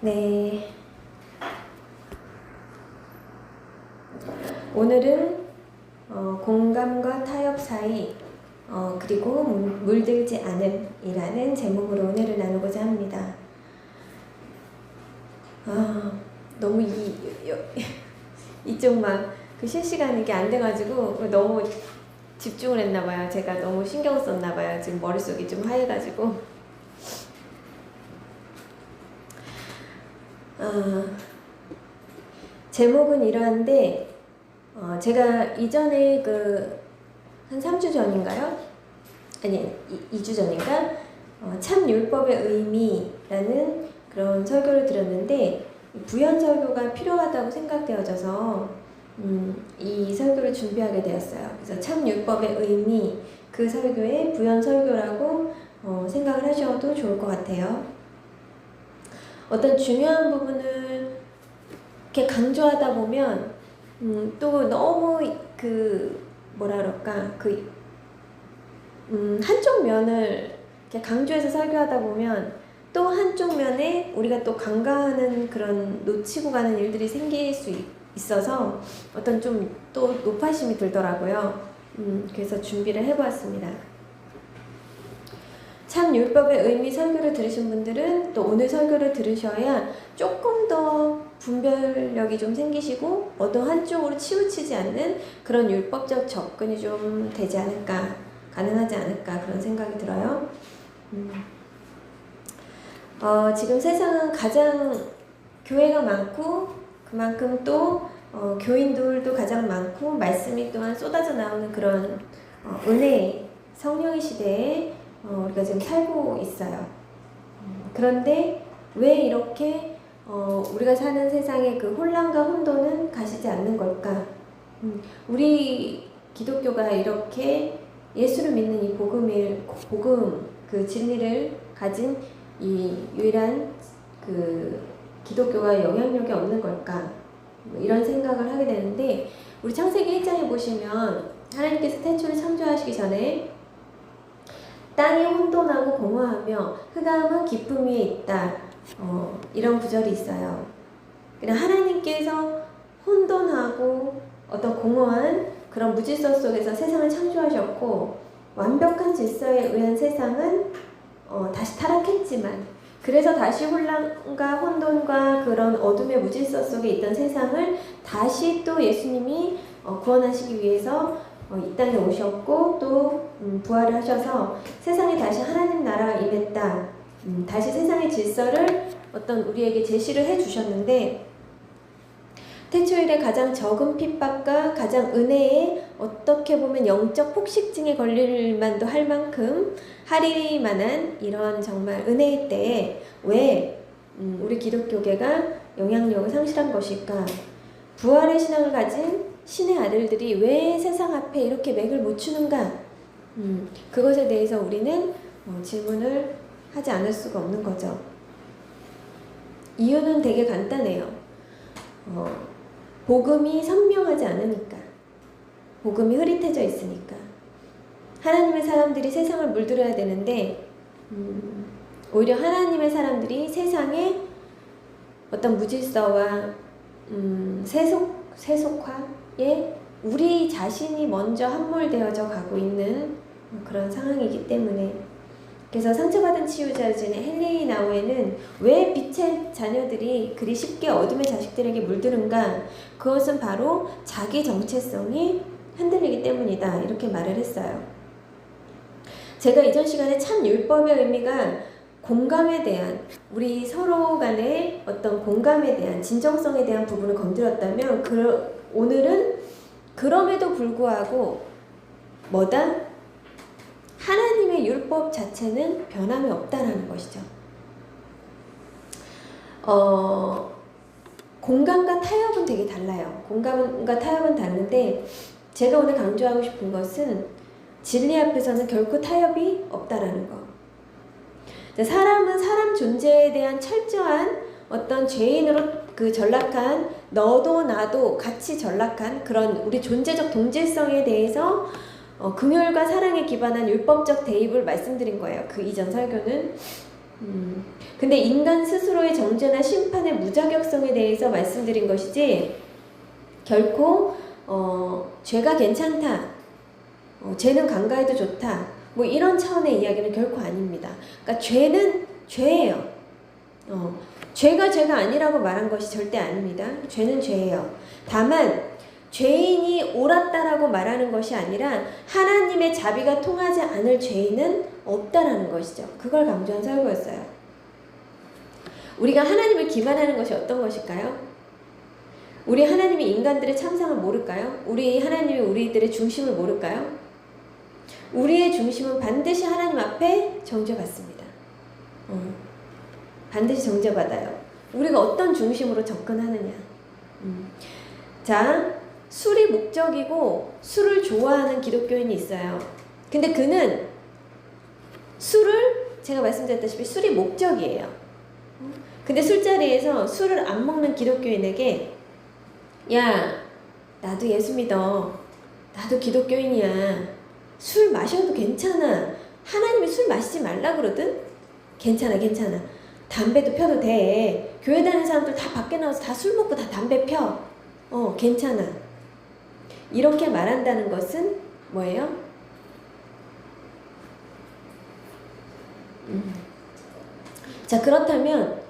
네. 오늘은 공감과 타협 사이 그리고 물들지 않음이라는 제목으로 오늘을 나누고자 합니다. 너무 이쪽 막 그 실시간 이게 안 돼가지고 너무 집중을 했나봐요. 제가 너무 신경 썼나봐요. 지금 머릿속이 좀 하얘가지고. 제목은 이러한데 제가 이전에 한 3주 전인가요? 아니 2주 전인가? 참 율법의 의미라는 그런 설교를 들었는데 부연 설교가 필요하다고 생각되어져서 이 설교를 준비하게 되었어요. 그래서 참 율법의 의미, 그 설교의 부연 설교라고 생각을 하셔도 좋을 것 같아요. 어떤 중요한 부분을 이렇게 강조하다 보면 또 너무 한쪽 면을 이렇게 강조해서 설교하다 보면 또 한쪽 면에 우리가 또 간과하는 그런 놓치고 가는 일들이 생길 수 있어서 어떤 좀 또 노파심이 들더라고요. 그래서 준비를 해보았습니다. 참 율법의 의미 설교를 들으신 분들은 또 오늘 설교를 들으셔야 조금 더 분별력이 좀 생기시고 어떤 한쪽으로 치우치지 않는 그런 율법적 접근이 좀 되지 않을까, 가능하지 않을까 그런 생각이 들어요. 지금 세상은 가장 교회가 많고 그만큼 또 교인들도 가장 많고 말씀이 또한 쏟아져 나오는 그런 은혜, 성령의 시대에 우리가 지금 살고 있어요. 그런데 왜 이렇게 우리가 사는 세상의 그 혼란과 혼돈은 가시지 않는 걸까? 우리 기독교가 이렇게 예수를 믿는 이 복음 그 진리를 가진 이 유일한 그 기독교가 영향력이 없는 걸까? 이런 생각을 하게 되는데 우리 창세기 1장에 보시면 하나님께서 태초를 창조하시기 전에 땅이 혼돈하고 공허하며 흑암은 기쁨 위에 있다. 이런 구절이 있어요. 그냥 하나님께서 혼돈하고 어떤 공허한 그런 무질서 속에서 세상을 창조하셨고 완벽한 질서에 의한 세상은 다시 타락했지만 그래서 다시 혼란과 혼돈과 그런 어둠의 무질서 속에 있던 세상을 다시 또 예수님이 구원하시기 위해서 이 땅에 오셨고 또 부활을 하셔서 세상에 다시 하나님 나라가 임했다. 다시 세상의 질서를 어떤 우리에게 제시를 해주셨는데 태초일에 가장 적은 핍박과 가장 은혜에 어떻게 보면 영적 폭식증에 걸릴 만도 할 만큼 하리만한 이런 정말 은혜의 때에 왜 우리 기독교계가 영향력을 상실한 것일까? 부활의 신앙을 가진 신의 아들들이 왜 세상 앞에 이렇게 맥을 못 추는가? 그것에 대해서 우리는 질문을 하지 않을 수가 없는 거죠. 이유는 되게 간단해요. 복음이 선명하지 않으니까. 복음이 흐릿해져 있으니까. 하나님의 사람들이 세상을 물들여야 되는데 오히려 하나님의 사람들이 세상에 어떤 무질서와 세속화에 우리 자신이 먼저 함몰되어져 가고 있는 그런 상황이기 때문에 그래서 상처받은 치유자진의 헨리 나우에는 왜 빛의 자녀들이 그리 쉽게 어둠의 자식들에게 물드는가? 그것은 바로 자기 정체성이 흔들리기 때문이다. 이렇게 말을 했어요. 제가 이전 시간에 참 율법의 의미가 공감에 대한 우리 서로 간의 어떤 공감에 대한 진정성에 대한 부분을 건드렸다면 오늘은 그럼에도 불구하고 뭐다? 하나님의 율법 자체는 변함이 없다라는 것이죠. 공감과 타협은 되게 달라요. 공감과 타협은 다른데 제가 오늘 강조하고 싶은 것은 진리 앞에서는 결코 타협이 없다라는 거. 사람은 사람 존재에 대한 철저한 어떤 죄인으로 그 전락한 너도 나도 같이 전락한 그런 우리 존재적 동질성에 대해서 긍휼과 사랑에 기반한 율법적 대입을 말씀드린 거예요. 그 이전 설교는. 근데 인간 스스로의 정죄나 심판의 무자격성에 대해서 말씀드린 것이지 결코 죄가 괜찮다, 죄는 간과해도 좋다, 뭐 이런 차원의 이야기는 결코 아닙니다. 그러니까 죄는 죄예요. 죄가 아니라고 말한 것이 절대 아닙니다. 죄는 죄예요. 다만 죄인이 옳았다라고 말하는 것이 아니라 하나님의 자비가 통하지 않을 죄인은 없다라는 것이죠. 그걸 강조한 설교였어요. 우리가 하나님을 기만하는 것이 어떤 것일까요? 우리 하나님이 인간들의 참상을 모를까요? 우리 하나님이 우리들의 중심을 모를까요? 우리의 중심은 반드시 하나님 앞에 정죄받습니다. 반드시 정죄받아요. 우리가 어떤 중심으로 접근하느냐. 자, 술이 목적이고 술을 좋아하는 기독교인이 있어요. 근데 그는 술을, 제가 말씀드렸다시피 술이 목적이에요. 근데 술자리에서 술을 안 먹는 기독교인에게 야, 나도 예수 믿어. 나도 기독교인이야. 술 마셔도 괜찮아. 하나님이 술 마시지 말라 그러든? 괜찮아. 담배도 펴도 돼. 교회 다니는 사람들 다 밖에 나와서 다 술 먹고 다 담배 펴. 괜찮아. 이렇게 말한다는 것은 뭐예요? 자, 그렇다면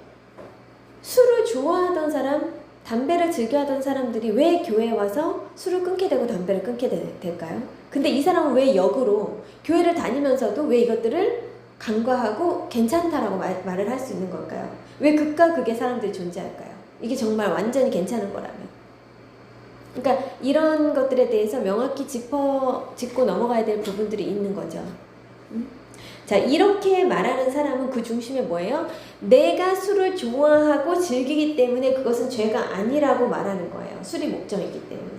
술을 좋아하던 사람, 담배를 즐겨하던 사람들이 왜 교회에 와서 술을 끊게 되고 담배를 끊게 될까요? 근데 이 사람은 왜 역으로 교회를 다니면서도 왜 이것들을 간과하고 괜찮다라고 말을 할 수 있는 걸까요? 왜 극과 극의 사람들이 존재할까요? 이게 정말 완전히 괜찮은 거라면. 그러니까 이런 것들에 대해서 명확히 짚고 넘어가야 될 부분들이 있는 거죠. 자, 이렇게 말하는 사람은 그 중심에 뭐예요? 내가 술을 좋아하고 즐기기 때문에 그것은 죄가 아니라고 말하는 거예요. 술이 목적이기 때문에.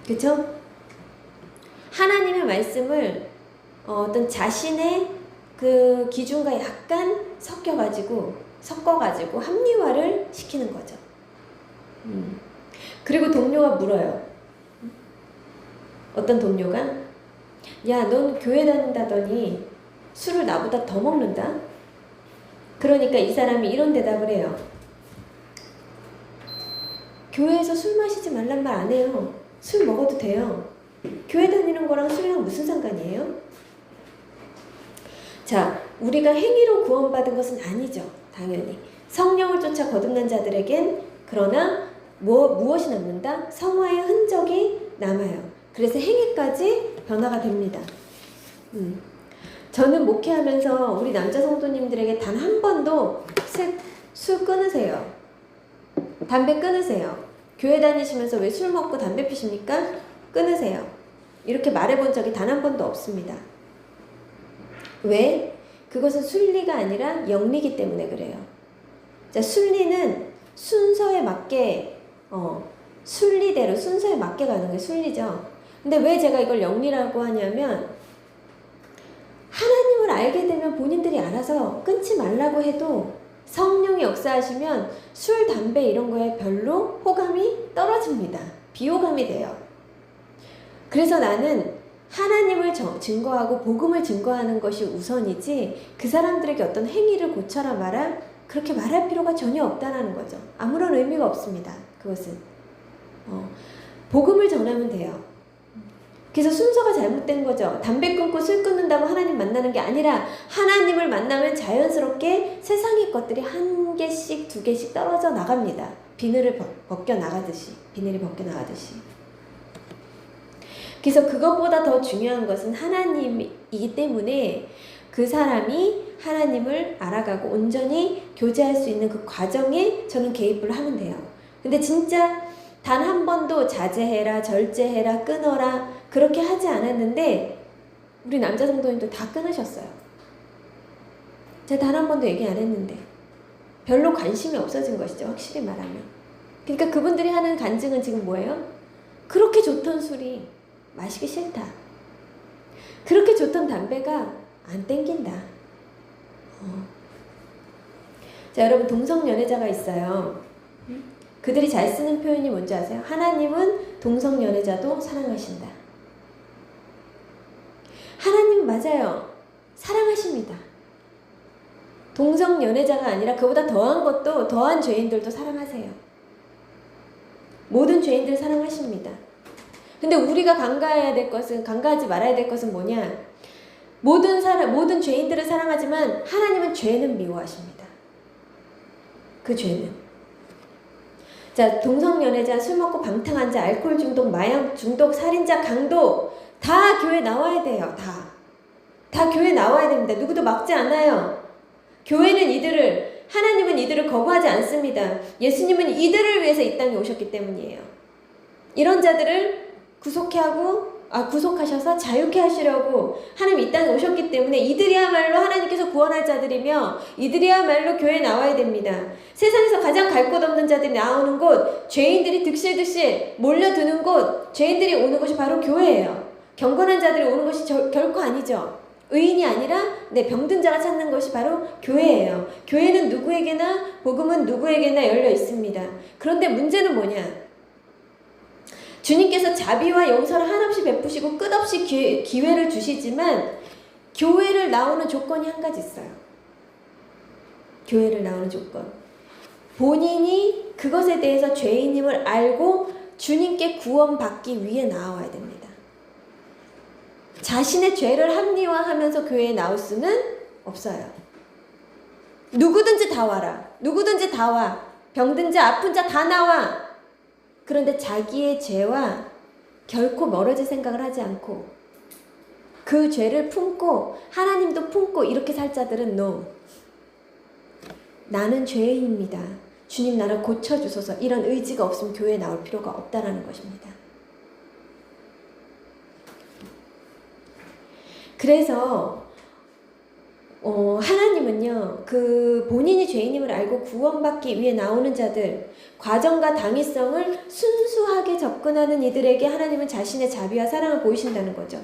그쵸? 하나님의 말씀을 어떤 자신의 그 기준과 약간 섞어가지고 합리화를 시키는 거죠. 그리고 동료가 물어요. 어떤 동료가 야, 넌 교회 다닌다더니 술을 나보다 더 먹는다? 그러니까 이 사람이 이런 대답을 해요. 교회에서 술 마시지 말란 말 안 해요. 술 먹어도 돼요. 교회 다니는 거랑 술이랑 무슨 상관이에요? 자, 우리가 행위로 구원받은 것은 아니죠. 당연히. 성령을 쫓아 거듭난 자들에겐 그러나 무엇이 남는다? 성화의 흔적이 남아요. 그래서 행위까지 변화가 됩니다. 저는 목회하면서 우리 남자 성도님들에게 단 한 번도 술 끊으세요. 담배 끊으세요. 교회 다니시면서 왜 술 먹고 담배 피십니까? 끊으세요. 이렇게 말해본 적이 단 한 번도 없습니다. 왜? 그것은 순리가 아니라 영리이기 때문에 그래요. 자, 순리는 순서에 맞게 순리대로 순서에 맞게 가는 게 순리죠. 근데 왜 제가 이걸 영리라고 하냐면 하나님을 알게 되면 본인들이 알아서 끊지 말라고 해도 성령이 역사하시면 술, 담배 이런 거에 별로 호감이 떨어집니다. 비호감이 돼요. 그래서 나는 하나님을 증거하고 복음을 증거하는 것이 우선이지 그 사람들에게 어떤 행위를 고쳐라 마라 그렇게 말할 필요가 전혀 없다는 거죠. 아무런 의미가 없습니다. 그것은 복음을 전하면 돼요. 그래서 순서가 잘못된 거죠. 담배 끊고 술 끊는다고 하나님 만나는 게 아니라 하나님을 만나면 자연스럽게 세상의 것들이 한 개씩 두 개씩 떨어져 나갑니다. 비늘이 벗겨 나가듯이. 그래서 그것보다 더 중요한 것은 하나님이기 때문에 그 사람이 하나님을 알아가고 온전히 교제할 수 있는 그 과정에 저는 개입을 하면 돼요. 근데 진짜 단 한 번도 자제해라, 절제해라, 끊어라 그렇게 하지 않았는데 우리 남자 성도님도 다 끊으셨어요. 제가 단 한 번도 얘기 안 했는데 별로 관심이 없어진 것이죠. 확실히 말하면. 그러니까 그분들이 하는 간증은 지금 뭐예요? 그렇게 좋던 술이 마시기 싫다. 그렇게 좋던 담배가 안 땡긴다. 자, 여러분 동성연애자가 있어요. 그들이 잘 쓰는 표현이 뭔지 아세요? 하나님은 동성연애자도 사랑하신다. 하나님은 맞아요. 사랑하십니다. 동성 연애자가 아니라 그보다 더한 죄인들도 사랑하세요. 모든 죄인들 사랑하십니다. 근데 우리가 간과하지 말아야 될 것은 뭐냐? 모든 죄인들을 사랑하지만 하나님은 죄는 미워하십니다. 그 죄는. 자, 동성연애자, 술 먹고 방탕한 자, 알코올 중독, 마약 중독, 살인자, 강도 다 교회 나와야 돼요. 다 교회 나와야 됩니다. 누구도 막지 않아요. 하나님은 이들을 거부하지 않습니다. 예수님은 이들을 위해서 이 땅에 오셨기 때문이에요. 이런 자들을 구속하셔서 자유케 하시려고 하나님 이 땅에 오셨기 때문에 이들이야말로 하나님께서 구원할 자들이며 이들이야말로 교회에 나와야 됩니다. 세상에서 가장 갈 곳 없는 자들이 나오는 곳, 죄인들이 득실득실 몰려드는 곳, 죄인들이 오는 곳이 바로 교회예요. 경건한 자들이 오는 것이 결코 아니죠. 의인이 아니라 병든 자가 찾는 것이 바로 교회예요. 교회는 누구에게나, 복음은 누구에게나 열려 있습니다. 그런데 문제는 뭐냐? 주님께서 자비와 용서를 한없이 베푸시고 끝없이 기회를 주시지만 교회를 나오는 조건이 한 가지 있어요. 교회를 나오는 조건. 본인이 그것에 대해서 죄인임을 알고 주님께 구원받기 위해 나와야 됩니다. 자신의 죄를 합리화하면서 교회에 나올 수는 없어요. 누구든지 다 와라. 누구든지 다 와. 병든 자, 아픈 자 다 나와. 그런데 자기의 죄와 결코 멀어질 생각을 하지 않고 그 죄를 품고 하나님도 품고 이렇게 살 자들은 no. 나는 죄인입니다. 주님 나를 고쳐주소서. 이런 의지가 없으면 교회에 나올 필요가 없다라는 것입니다. 그래서 하나님은요, 그 본인이 죄인임을 알고 구원받기 위해 나오는 자들, 과정과 당위성을 순수하게 접근하는 이들에게 하나님은 자신의 자비와 사랑을 보이신다는 거죠.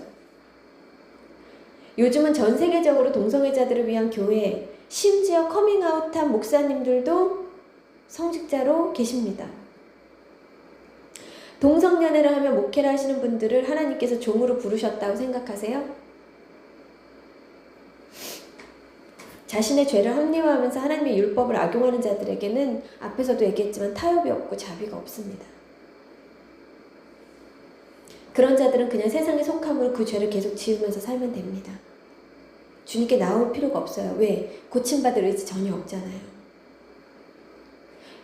요즘은 전 세계적으로 동성애자들을 위한 교회, 심지어 커밍아웃한 목사님들도 성직자로 계십니다. 동성연애를 하며 목회를 하시는 분들을 하나님께서 종으로 부르셨다고 생각하세요? 자신의 죄를 합리화하면서 하나님의 율법을 악용하는 자들에게는 앞에서도 얘기했지만 타협이 없고 자비가 없습니다. 그런 자들은 그냥 세상에 속함으로 그 죄를 계속 지으면서 살면 됩니다. 주님께 나올 필요가 없어요. 왜? 고침받을 의지 전혀 없잖아요.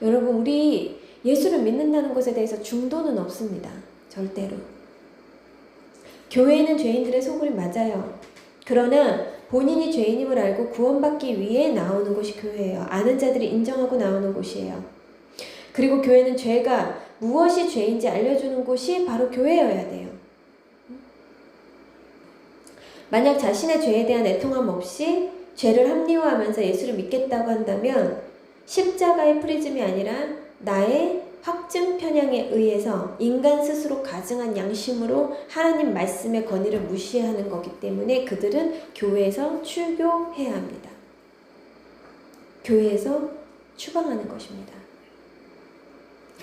여러분, 우리 예수를 믿는다는 것에 대해서 중도는 없습니다. 절대로. 교회에는 죄인들의 소굴이 맞아요. 그러나 본인이 죄인임을 알고 구원받기 위해 나오는 곳이 교회예요. 아는 자들이 인정하고 나오는 곳이에요. 그리고 교회는 죄가 무엇이 죄인지 알려주는 곳이 바로 교회여야 돼요. 만약 자신의 죄에 대한 애통함 없이 죄를 합리화하면서 예수를 믿겠다고 한다면 십자가의 프리즘이 아니라 나의 확증 편향에 의해서 인간 스스로 가증한 양심으로 하나님 말씀의 권위를 무시하는 거기 때문에 그들은 교회에서 출교해야 합니다. 교회에서 추방하는 것입니다.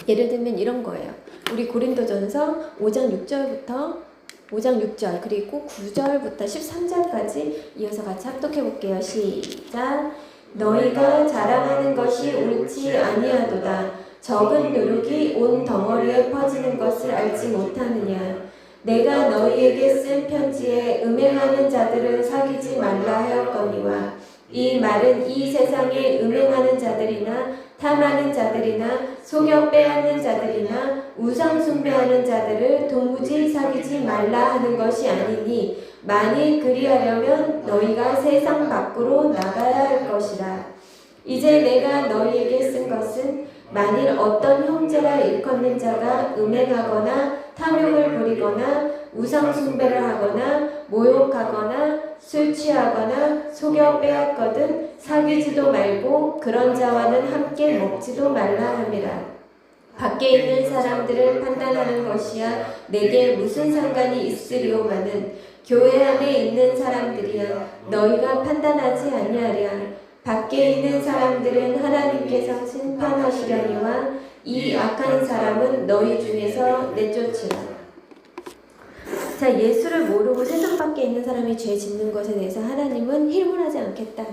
예를 들면 이런 거예요. 우리 고린도전서 5장 6절 그리고 9절부터 13절까지 이어서 같이 합독해 볼게요. 시작. 너희가 자랑하는 것이 옳지 아니하도다. 적은 누룩이 온 덩어리에 퍼지는 것을 알지 못하느냐. 내가 너희에게 쓴 편지에 음행하는 자들을 사귀지 말라 하였거니와 이 말은 이 세상에 음행하는 자들이나 탐하는 자들이나 속여 빼앗는 자들이나 우상 숭배하는 자들을 도무지 사귀지 말라 하는 것이 아니니 만일 그리하려면 너희가 세상 밖으로 나가야 할 것이라. 이제 내가 너희에게 쓴 것은 만일 어떤 형제라 일컫는 자가 음행하거나 탐욕을 부리거나 우상 숭배를 하거나 모욕하거나 술 취하거나 속여 빼앗거든 사귀지도 말고 그런 자와는 함께 먹지도 말라 함이라. 밖에 있는 사람들을 판단하는 것이야 내게 무슨 상관이 있으리오마는 교회 안에 있는 사람들이야 너희가 판단하지 아니하랴. 밖에 있는 사람들은 하나님께서 심판하시려니와 이 악한 사람은 너희 중에서 내쫓으라. 자, 예수를 모르고 세상 밖에 있는 사람이 죄 짓는 것에 대해서 하나님은 힐문하지 않겠다.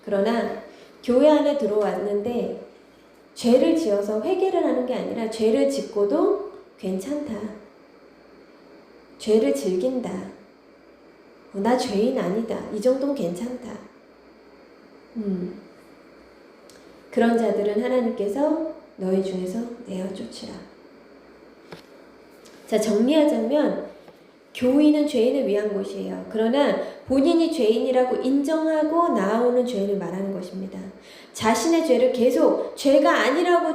그러나 교회 안에 들어왔는데 죄를 지어서 회개를 하는 게 아니라 죄를 짓고도 괜찮다. 죄를 즐긴다. 나 죄인 아니다. 이 정도는 괜찮다. 그런 자들은 하나님께서 너희 중에서 내어 쫓으라. 자, 정리하자면 교회는 죄인을 위한 곳이에요. 그러나 본인이 죄인이라고 인정하고 나아오는 죄인을 말하는 것입니다. 자신의 죄를 계속 죄가 아니라고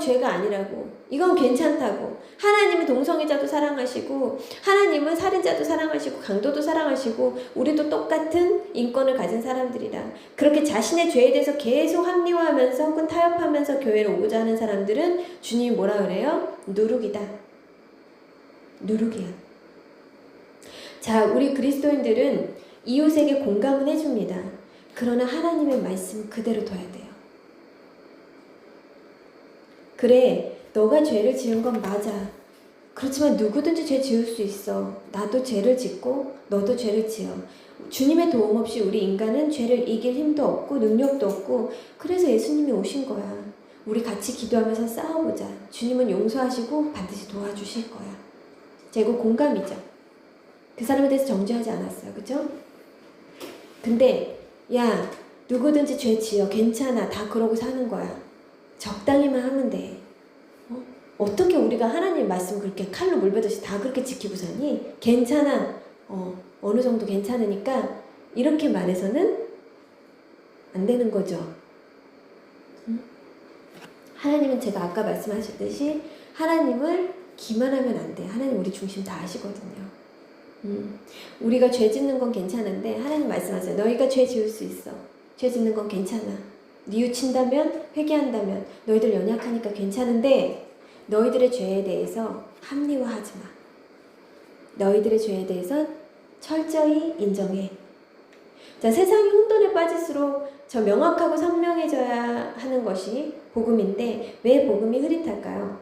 이건 괜찮다고, 하나님은 동성애자도 사랑하시고 하나님은 살인자도 사랑하시고 강도도 사랑하시고 우리도 똑같은 인권을 가진 사람들이라, 그렇게 자신의 죄에 대해서 계속 합리화하면서 혹은 타협하면서 교회를 오고자 하는 사람들은 주님이 뭐라 그래요? 누룩이다. 누룩이야. 자, 우리 그리스도인들은 이웃에게 공감은 해줍니다. 그러나 하나님의 말씀 그대로 둬야 돼요. 그래, 너가 죄를 지은 건 맞아. 그렇지만 누구든지 죄 지을 수 있어. 나도 죄를 짓고 너도 죄를 지어. 주님의 도움 없이 우리 인간은 죄를 이길 힘도 없고 능력도 없고, 그래서 예수님이 오신 거야. 우리 같이 기도하면서 싸워보자. 주님은 용서하시고 반드시 도와주실 거야. 자, 이거 공감이죠. 그 사람에 대해서 정죄하지 않았어요. 그죠? 근데 야, 누구든지 죄 지어. 괜찮아. 다 그러고 사는 거야. 적당히만 하면 돼. 어떻게 우리가 하나님 말씀 그렇게 칼로 물베듯이 다 그렇게 지키고 사니? 괜찮아. 어느 정도 괜찮으니까 이렇게 말해서는 안 되는 거죠. 하나님은 제가 아까 말씀하셨듯이 하나님을 기만하면 안 돼. 하나님 우리 중심 다 아시거든요. 우리가 죄 짓는 건 괜찮은데 하나님 말씀하세요. 너희가 죄 지을 수 있어. 죄 짓는 건 괜찮아. 뉘우친다면, 회개한다면 너희들 연약하니까 괜찮은데 너희들의 죄에 대해서 합리화하지 마. 너희들의 죄에 대해서 철저히 인정해. 자, 세상이 혼돈에 빠질수록 저 명확하고 선명해져야 하는 것이 복음인데 왜 복음이 흐릿할까요?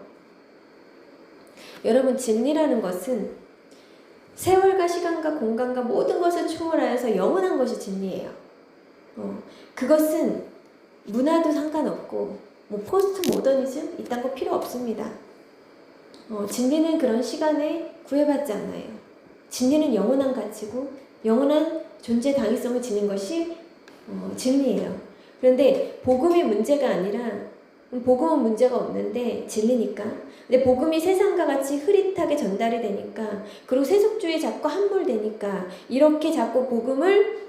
여러분, 진리라는 것은 세월과 시간과 공간과 모든 것을 초월하여서 영원한 것이 진리예요. 그것은 문화도 상관없고 포스트 모더니즘 이딴 거 필요 없습니다. 진리는 그런 시간에 구애받지 않아요. 진리는 영원한 가치고 영원한 존재 당위성을 지닌 것이 진리예요. 그런데 복음이 문제가 아니라, 복음은 문제가 없는데 진리니까. 근데 복음이 세상과 같이 흐릿하게 전달이 되니까, 그리고 세속주의에 자꾸 함몰되니까 이렇게 자꾸 복음을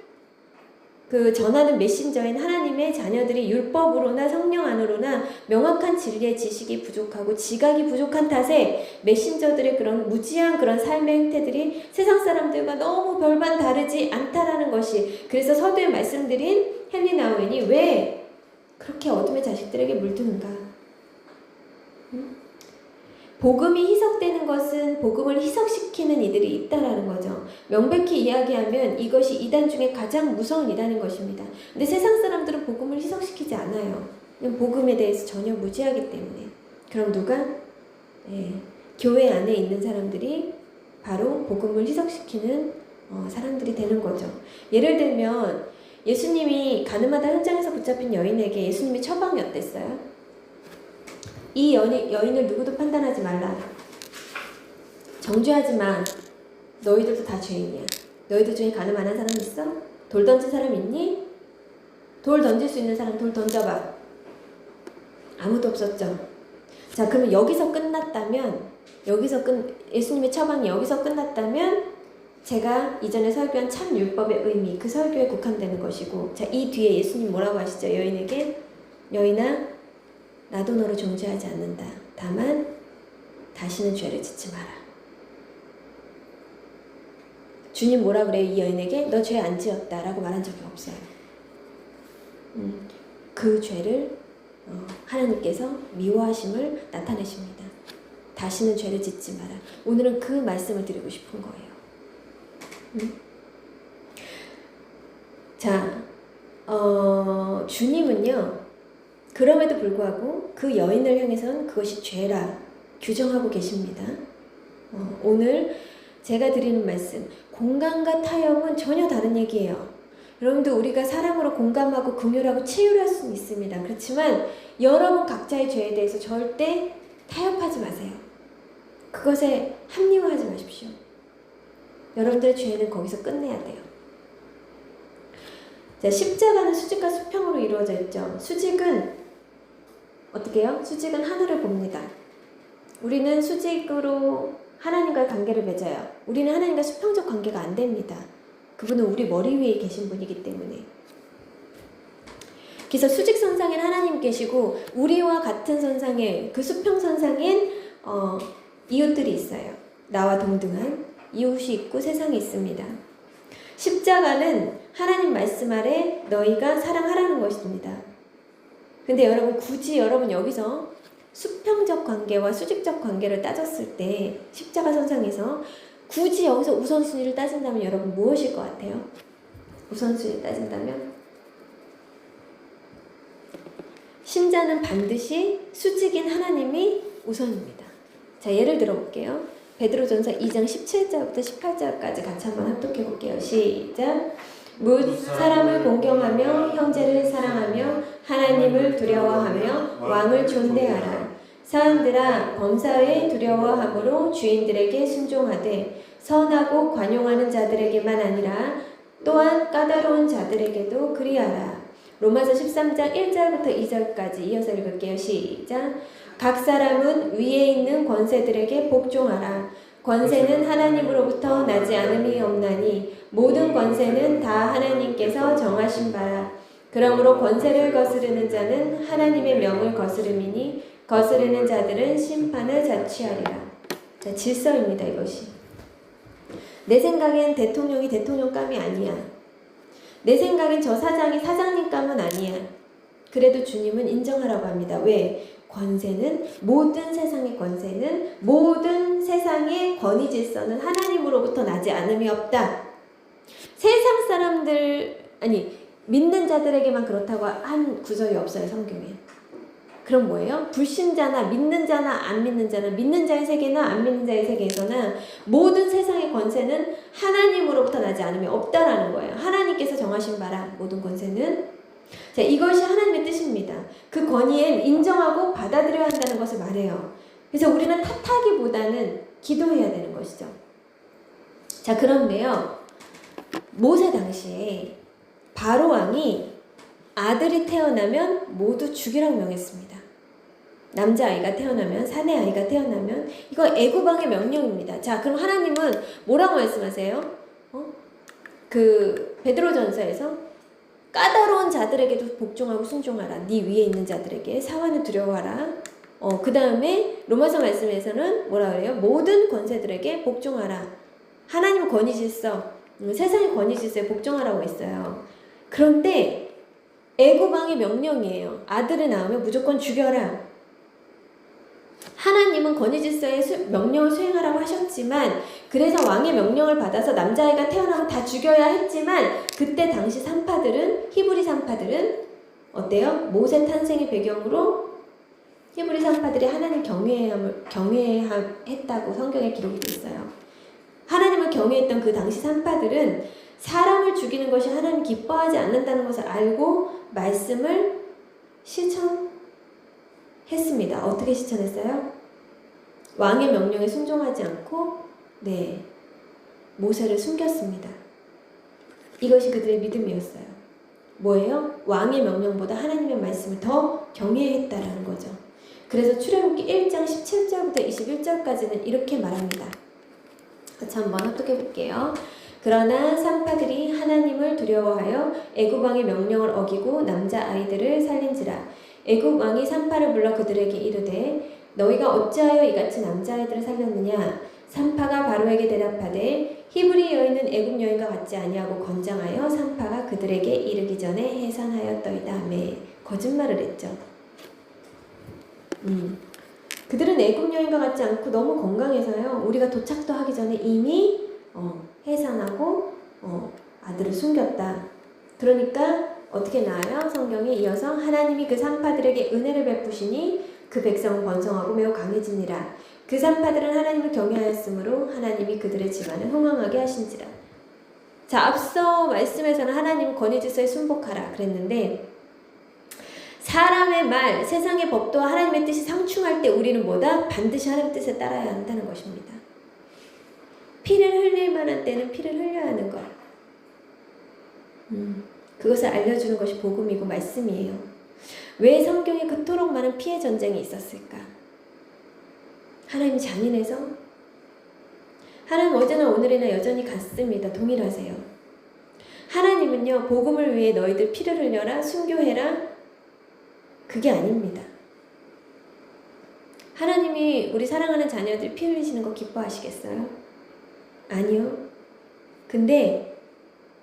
전하는 메신저인 하나님의 자녀들이 율법으로나 성령 안으로나 명확한 진리의 지식이 부족하고 지각이 부족한 탓에 메신저들의 그런 무지한 그런 삶의 행태들이 세상 사람들과 너무 별반 다르지 않다라는 것이, 그래서 서두에 말씀드린 헨리 나우엔이 왜 그렇게 어둠의 자식들에게 물드는가? 복음이 희석되는 것은 복음을 희석시키는 이들이 있다라는 거죠. 명백히 이야기하면 이것이 이단 중에 가장 무서운 이단인 것입니다. 근데 세상 사람들은 복음을 희석시키지 않아요. 복음에 대해서 전혀 무지하기 때문에. 그럼 누가? 교회 안에 있는 사람들이 바로 복음을 희석시키는 사람들이 되는 거죠. 예를 들면 예수님이 가늠하다 현장에서 붙잡힌 여인에게 예수님이 처방이 어땠어요? 이 여인을 누구도 판단하지 말라. 정죄하지 마. 너희들도 다 죄인이야. 너희들 중에 가늠 안 한 사람 있어? 돌 던진 사람 있니? 돌 던질 수 있는 사람 돌 던져봐. 아무도 없었죠. 자, 그러면 여기서 끝났다면, 예수님의 처방이 여기서 끝났다면 제가 이전에 설교한 참 율법의 의미, 그 설교에 국한되는 것이고, 자, 이 뒤에 예수님 뭐라고 하시죠? 여인에게, 여인아, 나도 너를 정죄하지 않는다. 다만 다시는 죄를 짓지 마라. 주님 뭐라 그래요? 이 여인에게 너 죄 안 지었다 라고 말한 적이 없어요. 그 죄를 하나님께서 미워하심을 나타내십니다. 다시는 죄를 짓지 마라. 오늘은 그 말씀을 드리고 싶은 거예요. 자, 주님은요, 그럼에도 불구하고 그 여인을 향해서는 그것이 죄라 규정하고 계십니다. 오늘 제가 드리는 말씀, 공감과 타협은 전혀 다른 얘기예요. 여러분들 우리가 사랑으로 공감하고 긍휼하고 치유할 수는 있습니다. 그렇지만 여러분 각자의 죄에 대해서 절대 타협하지 마세요. 그것에 합리화하지 마십시오. 여러분들의 죄는 거기서 끝내야 돼요. 자, 십자가는 수직과 수평으로 이루어져 있죠. 수직은 어떻게 해요? 수직은 하늘을 봅니다. 우리는 수직으로 하나님과의 관계를 맺어요. 우리는 하나님과 수평적 관계가 안 됩니다. 그분은 우리 머리 위에 계신 분이기 때문에. 그래서 수직선상엔 하나님 계시고 우리와 같은 선상에 그 수평선상엔 이웃들이 있어요. 나와 동등한 이웃이 있고 세상에 있습니다. 십자가는 하나님 말씀 아래 너희가 사랑하라는 것입니다. 근데 여러분 굳이 여러분 여기서 수평적 관계와 수직적 관계를 따졌을 때 십자가 선상에서 굳이 여기서 우선순위를 따진다면 여러분 무엇일 것 같아요? 우선순위 따진다면 신자는 반드시 수직인 하나님이 우선입니다. 자, 예를 들어볼게요. 베드로전서 2장 17절부터 18절까지 같이 한번 합독해 볼게요. 시작. 묻 사람을 공경하며 형제를 사랑하며 하나님을 두려워하며 왕을 존대하라. 사람들아 범사에 두려워함으로 주인들에게 순종하되 선하고 관용하는 자들에게만 아니라 또한 까다로운 자들에게도 그리하라. 로마서 13장 1절부터 2절까지 이어서 읽을게요. 시작. 각 사람은 위에 있는 권세들에게 복종하라. 권세는 하나님으로부터 나지 않음이 없나니 모든 권세는 다 하나님께서 정하신 바라. 그러므로 권세를 거스르는 자는 하나님의 명을 거스름이니 거스르는 자들은 심판을 자취하리라. 자, 질서입니다. 이것이. 내 생각엔 대통령이 대통령감이 아니야. 내 생각엔 저 사장이 사장님감은 아니야. 그래도 주님은 인정하라고 합니다. 왜? 권세는 모든 세상의 권세는 모든 세상의 권위 질서는 하나님으로부터 나지 않음이 없다. 세상 사람들 믿는 자들에게만 그렇다고 한 구절이 없어요. 성경에. 그럼 뭐예요? 불신자나 믿는 자나 안 믿는 자나 믿는 자의 세계나 안 믿는 자의 세계에서나 모든 세상의 권세는 하나님으로부터 나지 않음이 없다라는 거예요. 하나님께서 정하신 바라 모든 권세는. 자, 이것이 하나님의 뜻입니다. 그 권위에 인정하고 받아들여야 한다는 것을 말해요. 그래서 우리는 탓하기보다는 기도해야 되는 것이죠. 자, 그런데요. 모세 당시에 바로 왕이 아들이 태어나면 모두 죽이라고 명했습니다. 남자아이가 태어나면, 사내아이가 태어나면 이거 애굽왕의 명령입니다. 자, 그럼 하나님은 뭐라고 말씀하세요? 그 베드로전서에서 까다로운 자들에게도 복종하고 순종하라. 네 위에 있는 자들에게 사환을 두려워하라. 그 다음에 로마서 말씀에서는 뭐라 그래요? 모든 권세들에게 복종하라. 하나님의 권위 질서, 세상의 권위 질서에 복종하라고 했어요. 그런데 애굽왕의 명령이에요. 아들이 나오면 무조건 죽여라. 하나님은 권위 질서의 명령을 수행하라고 하셨지만 그래서 왕의 명령을 받아서 남자아이가 태어나면 다 죽여야 했지만 그때 당시 산파들은 히브리 산파들은 어때요? 모세 탄생의 배경으로 히브리 산파들이 하나님 경외했다고 성경에 기록이 되어 있어요. 하나님을 경외했던 그 당시 산파들은 사람을 죽이는 것이 하나님 기뻐하지 않는다는 것을 알고 말씀을 실천했습니다. 어떻게 실천했어요? 왕의 명령에 순종하지 않고 모세를 숨겼습니다. 이것이 그들의 믿음이었어요. 뭐예요? 왕의 명령보다 하나님의 말씀을 더 경외했다라는 거죠. 그래서 출애굽기 1장 17절부터 21절까지는 이렇게 말합니다. 같이 한번 합독해 볼게요. 그러나 산파들이 하나님을 두려워하여 애굽 왕의 명령을 어기고 남자 아이들을 살린지라. 애굽 왕이 산파를 불러 그들에게 이르되 너희가 어찌하여 이같이 남자 아이들을 살렸느냐? 산파가 바로에게 대답하되 히브리 여인은 애굽 여인과 같지 아니하고 건장하여 산파가 그들에게 이르기 전에 해산하였더이다 하며 거짓말을 했죠. 그들은 애굽 여인과 같지 않고 너무 건강해서요. 우리가 도착도 하기 전에 이미 해산하고 아들을 숨겼다. 그러니까 어떻게 나와요? 성경에 이어서 하나님이 그 산파들에게 은혜를 베푸시니 그 백성은 번성하고 매우 강해지니라. 그 산파들은 하나님을 경외하였으므로 하나님이 그들의 집안을 흥왕하게 하신지라. 자, 앞서 말씀에서는 하나님 권위 질서에 순복하라 그랬는데, 사람의 말, 세상의 법도와 하나님의 뜻이 상충할 때 우리는 뭐다? 반드시 하나님의 뜻에 따라야 한다는 것입니다. 피를 흘릴 만한 때는 피를 흘려야 하는 것. 그것을 알려주는 것이 복음이고 말씀이에요. 왜 성경에 그토록 많은 피해 전쟁이 있었을까? 하나님 잔인해서? 하나님 어제나 오늘이나 여전히 같습니다. 동일하세요. 하나님은요, 복음을 위해 너희들 피를 흘려라, 순교해라, 그게 아닙니다. 하나님이 우리 사랑하는 자녀들 피 흘리시는 거 기뻐하시겠어요? 아니요. 근데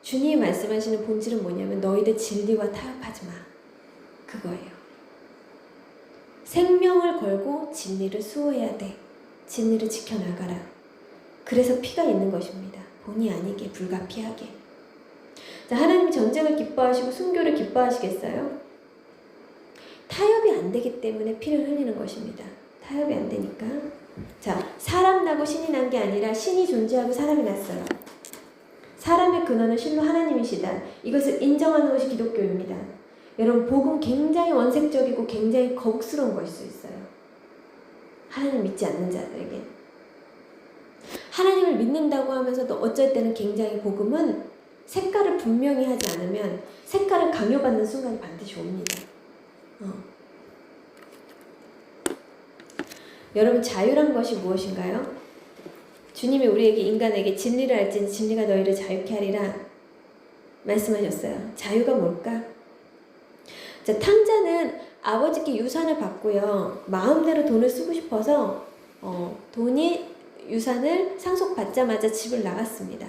주님이 말씀하시는 본질은 뭐냐면 너희들 진리와 타협하지 마. 그거예요. 생명을 걸고 진리를 수호해야 돼. 진리를 지켜나가라. 그래서 피가 있는 것입니다. 본의 아니게 불가피하게. 자, 하나님이 전쟁을 기뻐하시고 순교를 기뻐하시겠어요? 타협이 안 되기 때문에 피를 흘리는 것입니다. 타협이 안 되니까. 자, 사람 나고 신이 난 게 아니라 신이 존재하고 사람이 났어요. 사람의 근원은 실로 하나님이시다. 이것을 인정하는 것이 기독교입니다. 여러분, 복음 굉장히 원색적이고 굉장히 거북스러운 것일 수 있어요. 하나님 믿지 않는 자들에게. 하나님을 믿는다고 하면서도 어쩔 때는 굉장히 복음은 색깔을 분명히 하지 않으면 색깔을 강요받는 순간이 반드시 옵니다. 여러분, 자유란 것이 무엇인가요? 주님이 우리에게 인간에게 진리를 알지니 진리가 너희를 자유케 하리라 말씀하셨어요. 자유가 뭘까? 자, 탕자는 아버지께 유산을 받고요. 마음대로 돈을 쓰고 싶어서 유산을 상속받자마자 집을 나갔습니다.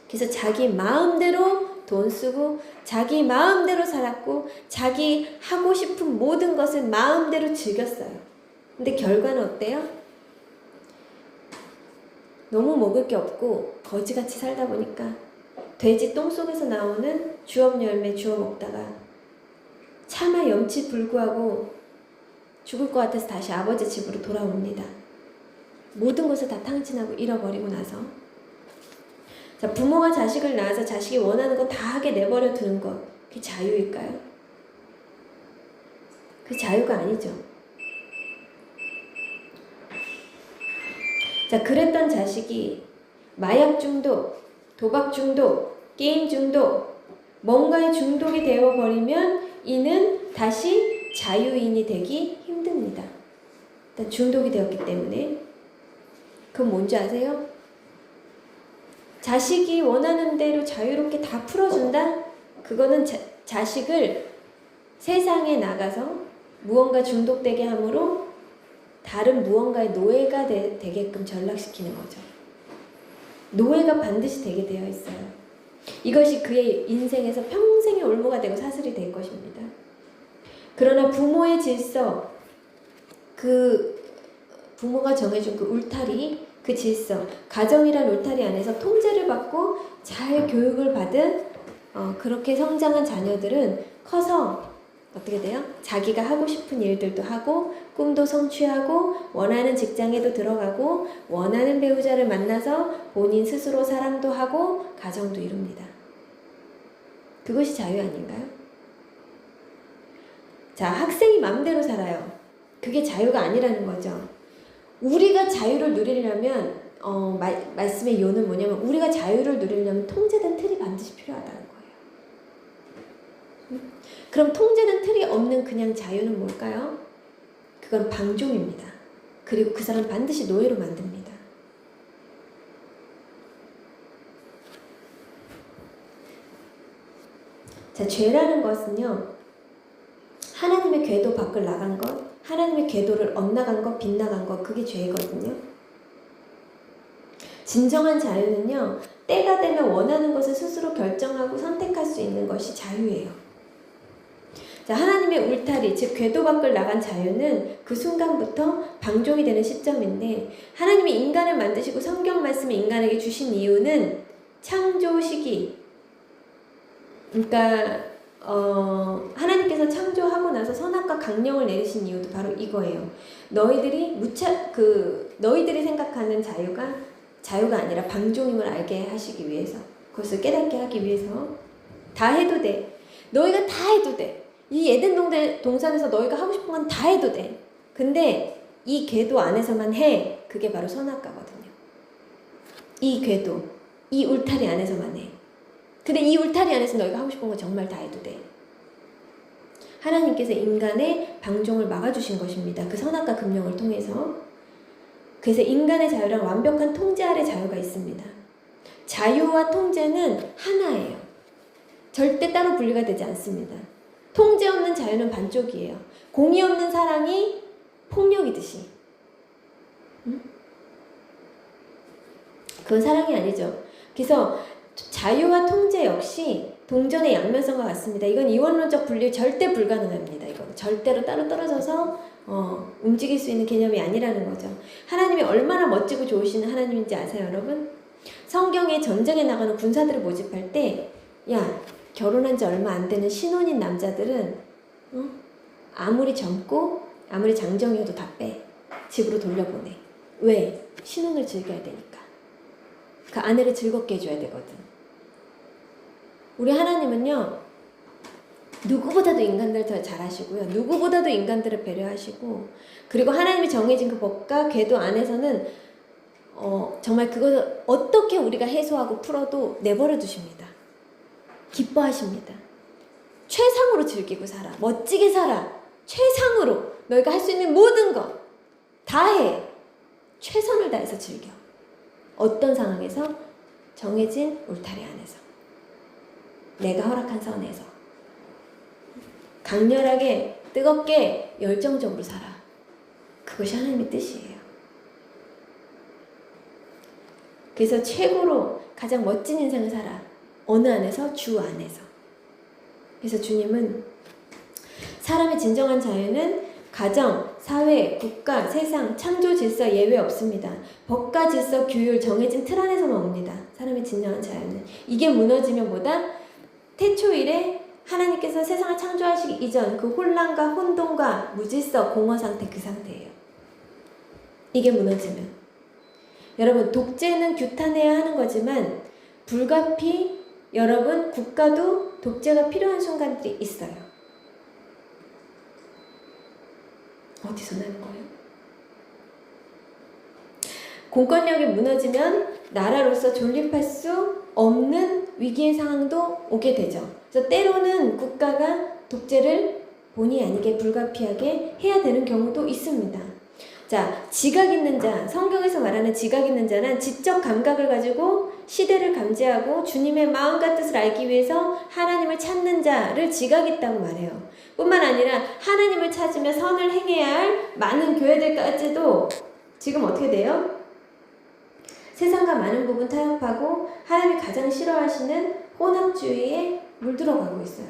그래서 자기 마음대로 돈 쓰고 자기 마음대로 살았고 자기 하고 싶은 모든 것을 마음대로 즐겼어요. 근데 결과는 어때요? 너무 먹을 게 없고 거지같이 살다 보니까 돼지 똥 속에서 나오는 주업 열매 주워 먹다가 차마 염치불구하고 죽을 것 같아서 다시 아버지 집으로 돌아옵니다. 모든 것을 다 탕진하고 잃어버리고 나서. 자, 부모가 자식을 낳아서 자식이 원하는 거 다 하게 내버려 두는 것, 그게 자유일까요? 그 자유가 아니죠. 자, 그랬던 자식이 마약 중독, 도박 중독, 게임 중독, 뭔가에 중독이 되어버리면 이는 다시 자유인이 되기 힘듭니다. 일단 중독이 되었기 때문에. 그건 뭔지 아세요? 자식이 원하는 대로 자유롭게 다 풀어준다? 그거는 자식을 세상에 나가서 무언가 중독되게 함으로 다른 무언가의 노예가 되게끔 전락시키는 거죠. 노예가 반드시 되게 되어 있어요. 이것이 그의 인생에서 평생의 올무가 되고 사슬이 될 것입니다. 그러나 부모의 질서, 그 부모가 정해준 그 울타리, 그 질서, 가정이란 울타리 안에서 통제를 받고 잘 교육을 받은 그렇게 성장한 자녀들은 커서 어떻게 돼요? 자기가 하고 싶은 일들도 하고 꿈도 성취하고 원하는 직장에도 들어가고 원하는 배우자를 만나서 본인 스스로 사랑도 하고 가정도 이룹니다. 그것이 자유 아닌가요? 자, 학생이 마음대로 살아요. 그게 자유가 아니라는 거죠. 우리가 자유를 누리려면 말씀의 요는 뭐냐면 우리가 자유를 누리려면 통제된 틀이 반드시 필요하다는 거예요. 그럼 통제된 틀이 없는 그냥 자유는 뭘까요? 그건 방종입니다. 그리고 그 사람 반드시 노예로 만듭니다. 자, 죄라는 것은요, 하나님의 궤도 밖을 나간 것, 하나님의 궤도를 엇나간 것, 빗나간 것, 그게 죄거든요. 진정한 자유는요, 때가 되면 원하는 것을 스스로 결정하고 선택할 수 있는 것이 자유예요. 자, 하나님의 울타리, 즉 궤도 밖을 나간 자유는 그 순간부터 방종이 되는 시점인데, 하나님이 인간을 만드시고 성경 말씀을 인간에게 주신 이유는 창조 시기, 그러니까 하나님께서 창조하고 나서 선악과 강령을 내리신 이유도 바로 이거예요. 너희들이 너희들이 생각하는 자유가 아니라 방종임을 알게 하시기 위해서, 그것을 깨닫게 하기 위해서. 다 해도 돼. 너희가 다 해도 돼. 이 에덴 동산에서 너희가 하고 싶은 건 다 해도 돼. 근데 이 궤도 안에서만 해. 그게 바로 선악과거든요. 이 궤도, 이 울타리 안에서만 해. 근데 이 울타리 안에서 너희가 하고 싶은 거 정말 다 해도 돼. 하나님께서 인간의 방종을 막아주신 것입니다. 그 선악과 금령을 통해서. 그래서 인간의 자유랑 완벽한 통제 아래 자유가 있습니다. 자유와 통제는 하나예요. 절대 따로 분리가 되지 않습니다. 통제 없는 자유는 반쪽이에요. 공의 없는 사랑이 폭력이듯이. 그건 사랑이 아니죠. 그래서 자유와 통제 역시 동전의 양면성과 같습니다. 이건 이원론적 분리 절대 불가능합니다. 이건 절대로 따로 떨어져서 움직일 수 있는 개념이 아니라는 거죠. 하나님이 얼마나 멋지고 좋으신 하나님인지 아세요, 여러분? 성경에 전쟁에 나가는 군사들을 모집할 때, 야, 결혼한 지 얼마 안 되는 신혼인 남자들은 아무리 젊고 아무리 장정이어도 다 빼. 집으로 돌려보내. 왜? 신혼을 즐겨야 되니까. 그 아내를 즐겁게 해줘야 되거든. 우리 하나님은요, 누구보다도 인간들을 더 잘하시고요. 누구보다도 인간들을 배려하시고, 그리고 하나님이 정해진 그 법과 궤도 안에서는 정말 그것을 어떻게 우리가 해소하고 풀어도 내버려 두십니다. 기뻐하십니다. 최상으로 즐기고 살아. 멋지게 살아. 최상으로 너희가 할 수 있는 모든 것 다 해. 최선을 다해서 즐겨. 어떤 상황에서? 정해진 울타리 안에서. 내가 허락한 선에서. 강렬하게, 뜨겁게, 열정적으로 살아. 그것이 하나님의 뜻이에요. 그래서 최고로 가장 멋진 인생을 살아. 어느 안에서? 주 안에서. 그래서 주님은 사람의 진정한 자유는 가정, 사회, 국가, 세상, 창조 질서 예외 없습니다. 법과 질서, 규율, 정해진 틀 안에서만 옵니다. 사람의 진정한 자유는. 이게 무너지면 뭐다? 태초일에 하나님께서 세상을 창조하시기 이전 그 혼란과 혼돈과 무질서, 공허 상태, 그 상태예요. 이게 무너지면. 여러분, 독재는 규탄해야 하는 거지만 불가피 여러분, 국가도 독재가 필요한 순간들이 있어요. 어디서 나는 거예요? 공권력이 무너지면 나라로서 존립할 수 없는 위기의 상황도 오게 되죠. 그래서 때로는 국가가 독재를 본의 아니게 불가피하게 해야 되는 경우도 있습니다. 자, 지각 있는 자, 성경에서 말하는 지각 있는 자는 지적 감각을 가지고 시대를 감지하고 주님의 마음과 뜻을 알기 위해서 하나님을 찾는 자를 지각 있다고 말해요. 뿐만 아니라 하나님을 찾으며 선을 행해야 할 많은 교회들까지도 지금 어떻게 돼요? 세상과 많은 부분 타협하고 하나님이 가장 싫어하시는 혼합주의에 물들어가고 있어요.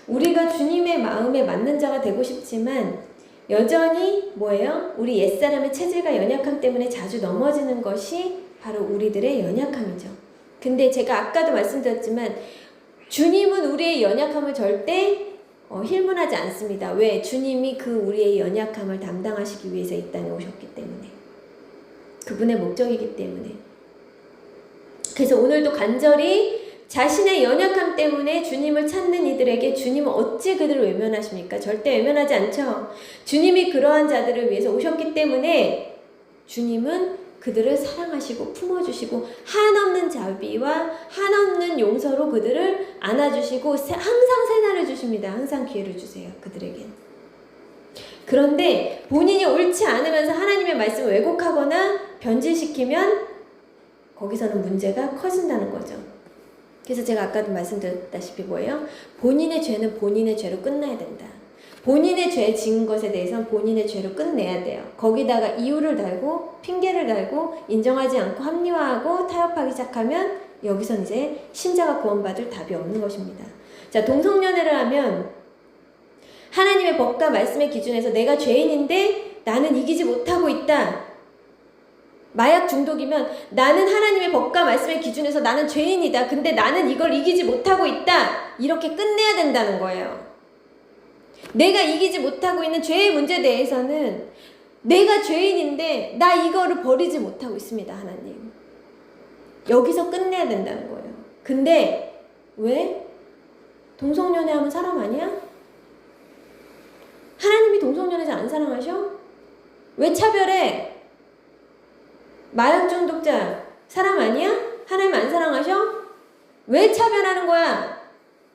우리가 주님의 마음에 맞는 자가 되고 싶지만 여전히 뭐예요? 우리 옛사람의 체질과 연약함 때문에 자주 넘어지는 것이 바로 우리들의 연약함이죠. 근데 제가 아까도 말씀드렸지만 주님은 우리의 연약함을 절대 힐문하지 않습니다. 왜? 주님이 그 우리의 연약함을 담당하시기 위해서 이 땅에 오셨기 때문에. 그분의 목적이기 때문에. 그래서 오늘도 간절히 자신의 연약함 때문에 주님을 찾는 이들에게 주님은 어찌 그들을 외면하십니까? 절대 외면하지 않죠. 주님이 그러한 자들을 위해서 오셨기 때문에 주님은 그들을 사랑하시고 품어주시고 한없는 자비와 한없는 용서로 그들을 안아주시고 항상 새날을 주십니다. 항상 기회를 주세요. 그들에겐. 그런데 본인이 옳지 않으면서 하나님의 말씀을 왜곡하거나 변질시키면 거기서는 문제가 커진다는 거죠. 그래서 제가 아까도 말씀드렸다시피 뭐예요? 본인의 죄는 본인의 죄로 끝나야 된다. 본인의 죄 지은 것에 대해서는 본인의 죄로 끝내야 돼요. 거기다가 이유를 달고 핑계를 달고 인정하지 않고 합리화하고 타협하기 시작하면 여기선 이제 신자가 구원받을 답이 없는 것입니다. 자, 동성연애를 하면 하나님의 법과 말씀의 기준에서 내가 죄인인데 나는 이기지 못하고 있다. 마약 중독이면 나는 하나님의 법과 말씀의 기준에서 나는 죄인이다. 근데 나는 이걸 이기지 못하고 있다. 이렇게 끝내야 된다는 거예요. 내가 이기지 못하고 있는 죄의 문제에 대해서는 내가 죄인인데 나 이거를 버리지 못하고 있습니다. 하나님. 여기서 끝내야 된다는 거예요. 근데 왜? 동성연애하면 사람 아니야? 하나님이 동성연애자 안 사랑하셔? 왜 차별해? 마약 중독자 사람 아니야? 하나님 안 사랑하셔? 왜 차별하는 거야?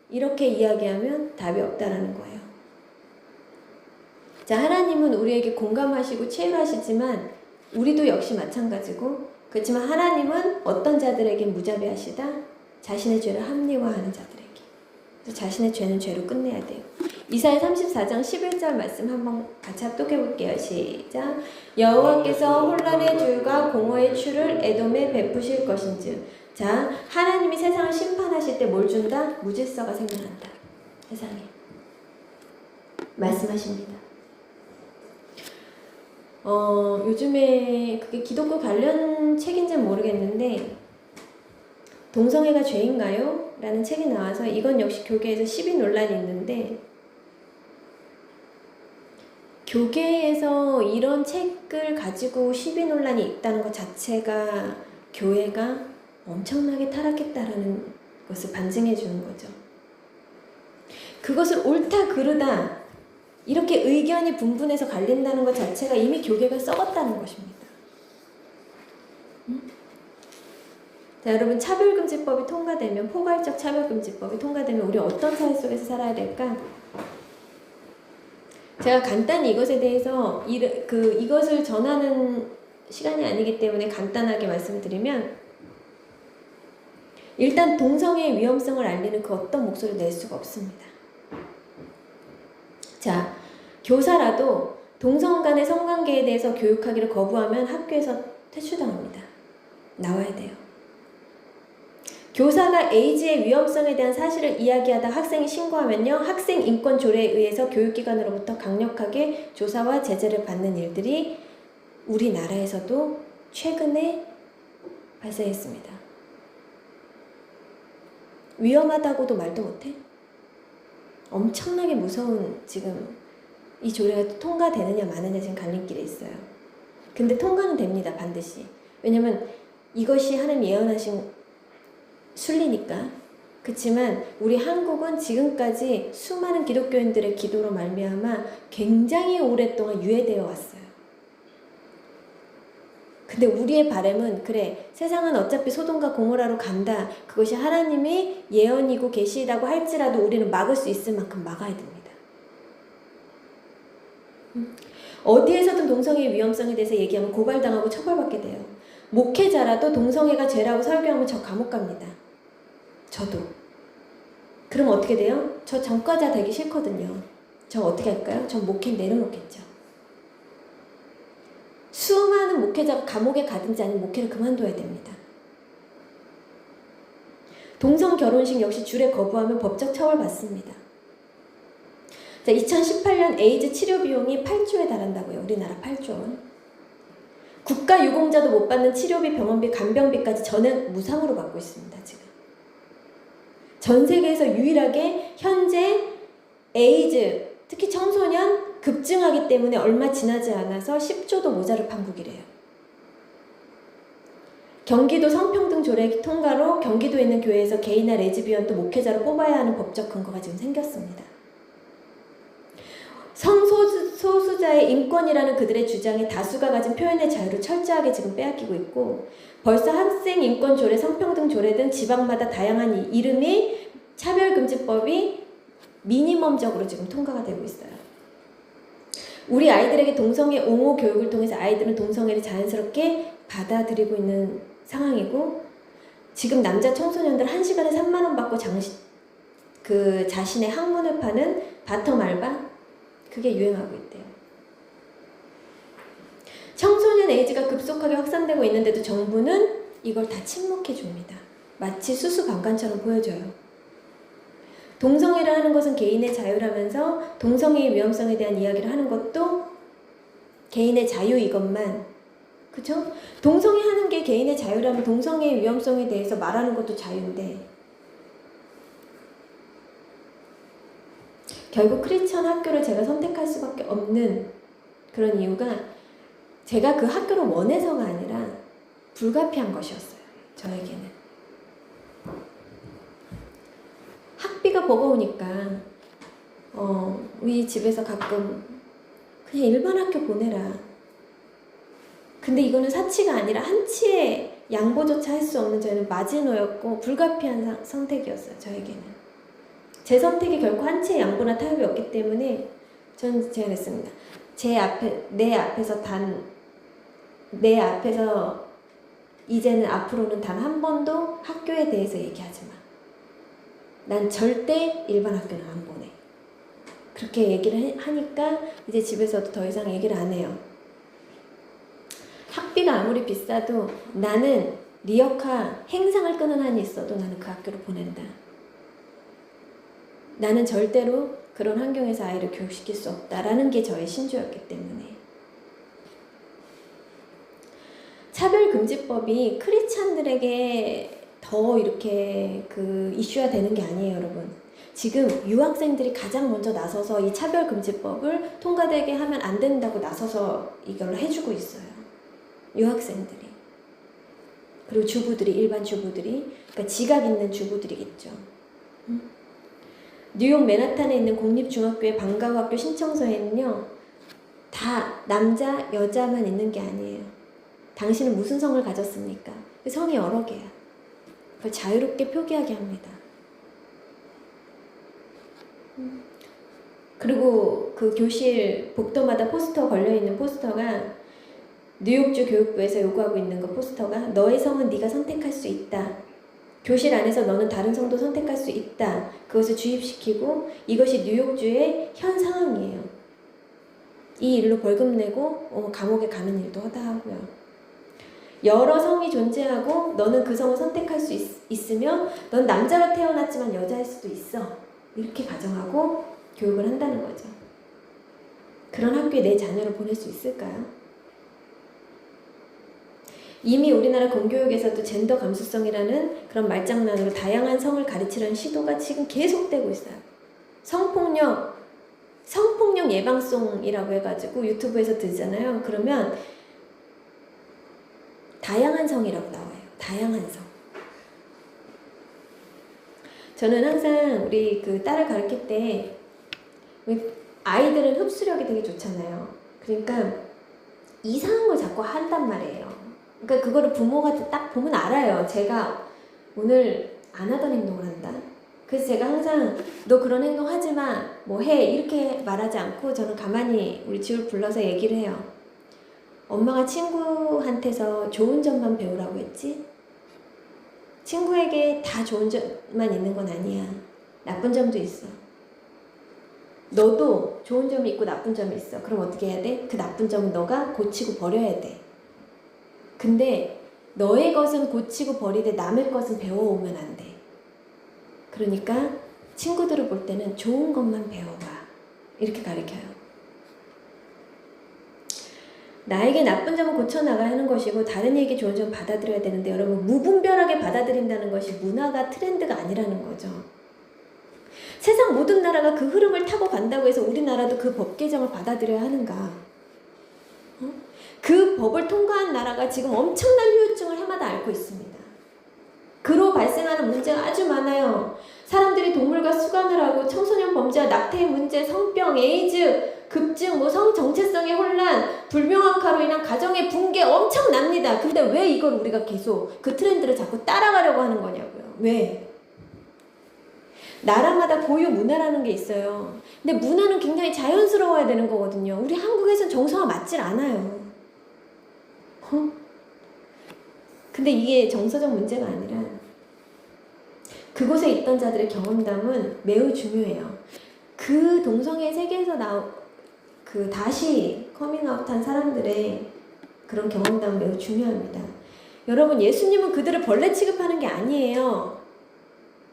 이렇게 이야기하면 답이 없다라는 거예요. 자, 하나님은 우리에게 공감하시고 치유하시지만 우리도 역시 마찬가지고, 그렇지만 하나님은 어떤 자들에게 무자비하시다? 자신의 죄를 합리화하는 자들에게. 그래서 자신의 죄는 죄로 끝내야 돼요. 이사야 34장 11절 말씀 한번 같이 합독해볼게요. 시작. 여호와께서 혼란의 줄과 공허의 추를 에돔에 베푸실 것인즉. 자, 하나님이 세상을 심판하실 때 뭘 준다? 무질서가 생겨난다. 세상에. 말씀하십니다. 요즘에 그게 기독교 관련 책인지는 모르겠는데 동성애가 죄인가요? 라는 책이 나와서 이건 역시 교계에서 시비 논란이 있는데, 교계에서 이런 책을 가지고 시비 논란이 있다는 것 자체가 교회가 엄청나게 타락했다라는 것을 반증해 주는 거죠. 그것을 옳다 그르다 이렇게 의견이 분분해서 갈린다는 것 자체가 이미 교계가 썩었다는 것입니다. 자, 여러분, 차별금지법이 통과되면, 포괄적 차별금지법이 통과되면 우리 어떤 사회 속에서 살아야 될까? 제가 간단히 이것에 대해서 이것을 전하는 시간이 아니기 때문에 간단하게 말씀을 드리면, 일단 동성애의 위험성을 알리는 그 어떤 목소리를 낼 수가 없습니다. 자, 교사라도 동성 간의 성관계에 대해서 교육하기를 거부하면 학교에서 퇴출당합니다. 나와야 돼요. 교사가 에이즈의 위험성에 대한 사실을 이야기하다 학생이 신고하면요, 학생 인권 조례에 의해서 교육기관으로부터 강력하게 조사와 제재를 받는 일들이 우리나라에서도 최근에 발생했습니다. 위험하다고도 말도 못해? 엄청나게 무서운, 지금 이 조례가 통과되느냐 마느냐 지금 갈림길에 있어요. 근데 통과는 됩니다. 반드시. 왜냐면 이것이 하나님 예언하신 순리니까. 그렇지만 우리 한국은 지금까지 수많은 기독교인들의 기도로 말미암아 굉장히 오랫동안 유예되어 왔어요. 근데 우리의 바람은, 그래, 세상은 어차피 소돔과 고모라로 간다. 그것이 하나님의 예언이고 계시라고 할지라도 우리는 막을 수 있을 만큼 막아야 됩니다. 어디에서든 동성애의 위험성에 대해서 얘기하면 고발당하고 처벌받게 돼요. 목회자라도 동성애가 죄라고 설교하면 저 감옥 갑니다. 저도. 그럼 어떻게 돼요? 저 전과자 되기 싫거든요. 저 어떻게 할까요? 저 목회 내려놓겠죠. 수많은 목회자가 감옥에 가든지 아니면 목회를 그만둬야 됩니다. 동성 결혼식 역시 주례 거부하면 법적 처벌받습니다. 자, 2018년 에이즈 치료 비용이 8조에 달한다고요. 우리나라 8조 원. 국가 유공자도 못 받는 치료비, 병원비, 간병비까지 전액 무상으로 받고 있습니다. 지금. 전 세계에서 유일하게 현재 에이즈, 특히 청소년 급증하기 때문에 얼마 지나지 않아서 10조도 모자를 판국이래요. 경기도 성평등 조례 통과로 경기도에 있는 교회에서 게이나 레즈비언 또 목회자로 뽑아야 하는 법적 근거가 지금 생겼습니다. 성소수자의 인권이라는 그들의 주장이 다수가 가진 표현의 자유를 철저하게 지금 빼앗기고 있고, 벌써 학생 인권 조례, 성평등 조례 등 지방마다 다양한 이름의 차별금지법이 미니멈적으로 지금 통과가 되고 있어요. 우리 아이들에게 동성애 옹호 교육을 통해서 아이들은 동성애를 자연스럽게 받아들이고 있는 상황이고, 지금 남자 청소년들 1시간에 3만 원 받고 자신의 학문을 파는 바텀 알바, 그게 유행하고 있대요. 청소년 에이즈가 급속하게 확산되고 있는데도 정부는 이걸 다 침묵해 줍니다. 마치 수수방관처럼 보여져요. 동성애를 하는 것은 개인의 자유라면서 동성애의 위험성에 대한 이야기를 하는 것도 개인의 자유, 이것만 그죠? 동성애 하는 게 개인의 자유라면 동성애의 위험성에 대해서 말하는 것도 자유인데 결국 크리스천 학교를 제가 선택할 수밖에 없는 그런 이유가 제가 그 학교를 원해서가 아니라 불가피한 것이었어요. 저에게는. 학비가 버거우니까 우리 집에서 가끔 그냥 일반 학교 보내라. 근데 이거는 사치가 아니라 한치의 양보조차 할 수 없는 저희는 마지노였고 불가피한 선택이었어요. 저에게는. 제 선택이 결코 한치의 양보나 타협이 없기 때문에 저는 제안했습니다. 내 앞에서 이제는 앞으로는 단 한 번도 학교에 대해서 얘기하지 마. 난 절대 일반 학교는 안 보내. 그렇게 얘기를 하니까 이제 집에서도 더 이상 얘기를 안 해요. 학비가 아무리 비싸도 나는 리어카 행상을 끄는 한이 있어도 나는 그 학교로 보낸다. 나는 절대로 그런 환경에서 아이를 교육시킬 수 없다라는 게 저의 신조였기 때문에. 차별금지법이 크리스찬들에게 더 이렇게 그 이슈화 되는 게 아니에요, 여러분. 지금 유학생들이 가장 먼저 나서서 이 차별금지법을 통과되게 하면 안 된다고 나서서 이걸 해주고 있어요. 유학생들이. 그리고 주부들이, 일반 주부들이, 그러니까 지각 있는 주부들이겠죠. 뉴욕 맨하탄에 있는 공립중학교의 방과후 학교 신청서에는요, 다 남자, 여자만 있는 게 아니에요. 당신은 무슨 성을 가졌습니까? 그 성이 여러 개야. 그걸 자유롭게 표기하게 합니다. 그리고 그 교실 복도마다 포스터 걸려있는 포스터가 뉴욕주 교육부에서 요구하고 있는 그 포스터가 너의 성은 네가 선택할 수 있다. 교실 안에서 너는 다른 성도 선택할 수 있다. 그것을 주입시키고 이것이 뉴욕주의 현 상황이에요. 이 일로 벌금 내고 감옥에 가는 일도 허다하고요. 여러 성이 존재하고 너는 그 성을 선택할 수 있으며 넌 남자로 태어났지만 여자일 수도 있어. 이렇게 가정하고 교육을 한다는 거죠. 그런 학교에 내 자녀를 보낼 수 있을까요? 이미 우리나라 공교육에서도 젠더 감수성이라는 그런 말장난으로 다양한 성을 가르치려는 시도가 지금 계속되고 있어요. 성폭력 예방송이라고 해가지고 유튜브에서 듣잖아요. 그러면 다양한 성이라고 나와요. 다양한 성. 저는 항상 우리 그 딸을 가르칠 때 아이들은 흡수력이 되게 좋잖아요. 그러니까 이상한 걸 자꾸 한단 말이에요. 그러니까 그거를 부모가 딱 보면 알아요. 제가 오늘 안 하던 행동을 한다. 그래서 제가 항상 너 그런 행동 하지 마. 뭐 해. 이렇게 말하지 않고 저는 가만히 우리 집을 불러서 얘기를 해요. 엄마가 친구한테서 좋은 점만 배우라고 했지? 친구에게 다 좋은 점만 있는 건 아니야. 나쁜 점도 있어. 너도 좋은 점이 있고 나쁜 점이 있어. 그럼 어떻게 해야 돼? 그 나쁜 점은 너가 고치고 버려야 돼. 근데 너의 것은 고치고 버리되 남의 것은 배워오면 안 돼. 그러니까 친구들을 볼 때는 좋은 것만 배워봐. 이렇게 가르쳐요. 나에게 나쁜 점은 고쳐나가야 하는 것이고 다른 이에게 좋은 점은 받아들여야 되는데 여러분 무분별하게 받아들인다는 것이 문화가 트렌드가 아니라는 거죠. 세상 모든 나라가 그 흐름을 타고 간다고 해서 우리나라도 그 법 개정을 받아들여야 하는가? 그 법을 통과한 나라가 지금 엄청난 후유증을 해마다 앓고 있습니다. 그로 발생하는 문제가 아주 많아요. 사람들이 동물과 수간을 하고 청소년 범죄와 낙태의 문제, 성병, 에이즈, 급증, 성 정체성의 혼란, 불명확화로 인한 가정의 붕괴 엄청납니다. 근데 왜 이걸 우리가 계속 그 트렌드를 자꾸 따라가려고 하는 거냐고요. 왜? 나라마다 고유 문화라는 게 있어요. 근데 문화는 굉장히 자연스러워야 되는 거거든요. 우리 한국에선 정서가 맞질 않아요. 근데 이게 정서적 문제가 아니라 그곳에 있던 자들의 경험담은 매우 중요해요. 그 동성애 세계에서 다시 커밍아웃한 사람들의 그런 경험담은 매우 중요합니다. 여러분, 예수님은 그들을 벌레 취급하는 게 아니에요.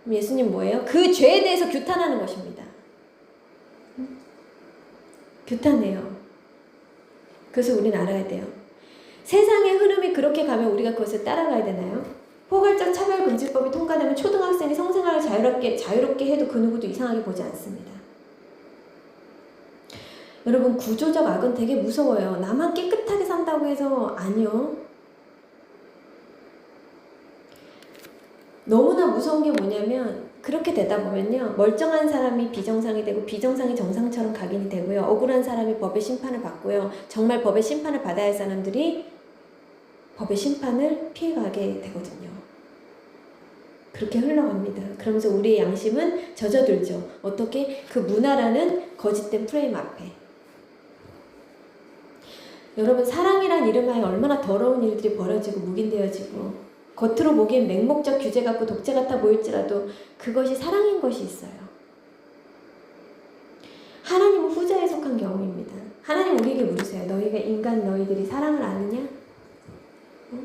그럼 예수님 뭐예요? 그 죄에 대해서 규탄하는 것입니다. 규탄해요. 그래서 우리는 알아야 돼요. 세상의 흐름이 그렇게 가면 우리가 그것을 따라가야 되나요? 포괄적 차별금지법이 통과되면 초등학생이 성생활을 자유롭게 해도 그 누구도 이상하게 보지 않습니다. 여러분, 구조적 악은 되게 무서워요. 나만 깨끗하게 산다고 해서 아니요. 너무나 무서운 게 뭐냐면 그렇게 되다 보면요, 멀쩡한 사람이 비정상이 되고 비정상이 정상처럼 각인이 되고요, 억울한 사람이 법의 심판을 받고요, 정말 법의 심판을 받아야 할 사람들이 법의 심판을 피해가게 되거든요. 그렇게 흘러갑니다. 그러면서 우리의 양심은 젖어들죠. 어떻게? 그 문화라는 거짓된 프레임 앞에. 여러분, 사랑이란 이름하에 얼마나 더러운 일들이 벌어지고 묵인되어지고, 겉으로 보기엔 맹목적 규제 같고 독재 같아 보일지라도 그것이 사랑인 것이 있어요. 하나님은 후자에 속한 경우입니다. 하나님 우리에게 물으세요. 너희가 인간 너희들이 사랑을 아느냐? 어?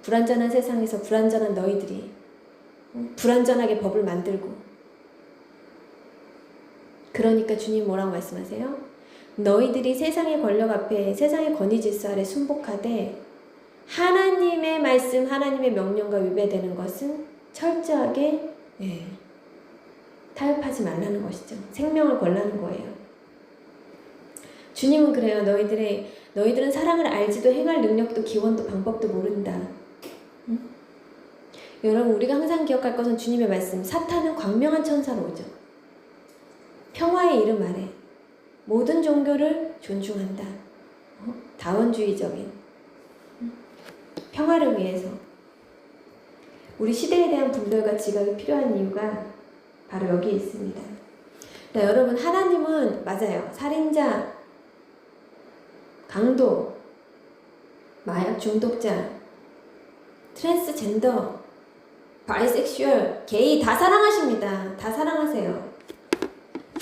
불완전한 세상에서 불완전한 너희들이 불완전하게 법을 만들고, 그러니까 주님 뭐라고 말씀하세요? 너희들이 세상의 권력 앞에, 세상의 권위 질서 아래 순복하되 하나님의 말씀, 하나님의 명령과 위배되는 것은 철저하게 타협하지 말라는 것이죠. 생명을 걸라는 거예요. 주님은 그래요. 너희들은 사랑을 알지도 행할 능력도 기원도 방법도 모른다. 응? 여러분, 우리가 항상 기억할 것은 주님의 말씀. 사탄은 광명한 천사로 오죠. 평화의 이름 아래 모든 종교를 존중한다. 다원주의적인 평화를 위해서. 우리 시대에 대한 분별과 지각이 필요한 이유가 바로 여기에 있습니다. 네, 여러분, 하나님은 맞아요. 살인자, 강도, 마약 중독자, 트랜스젠더, 바이섹슈얼, 게이 다 사랑하십니다. 다 사랑하세요.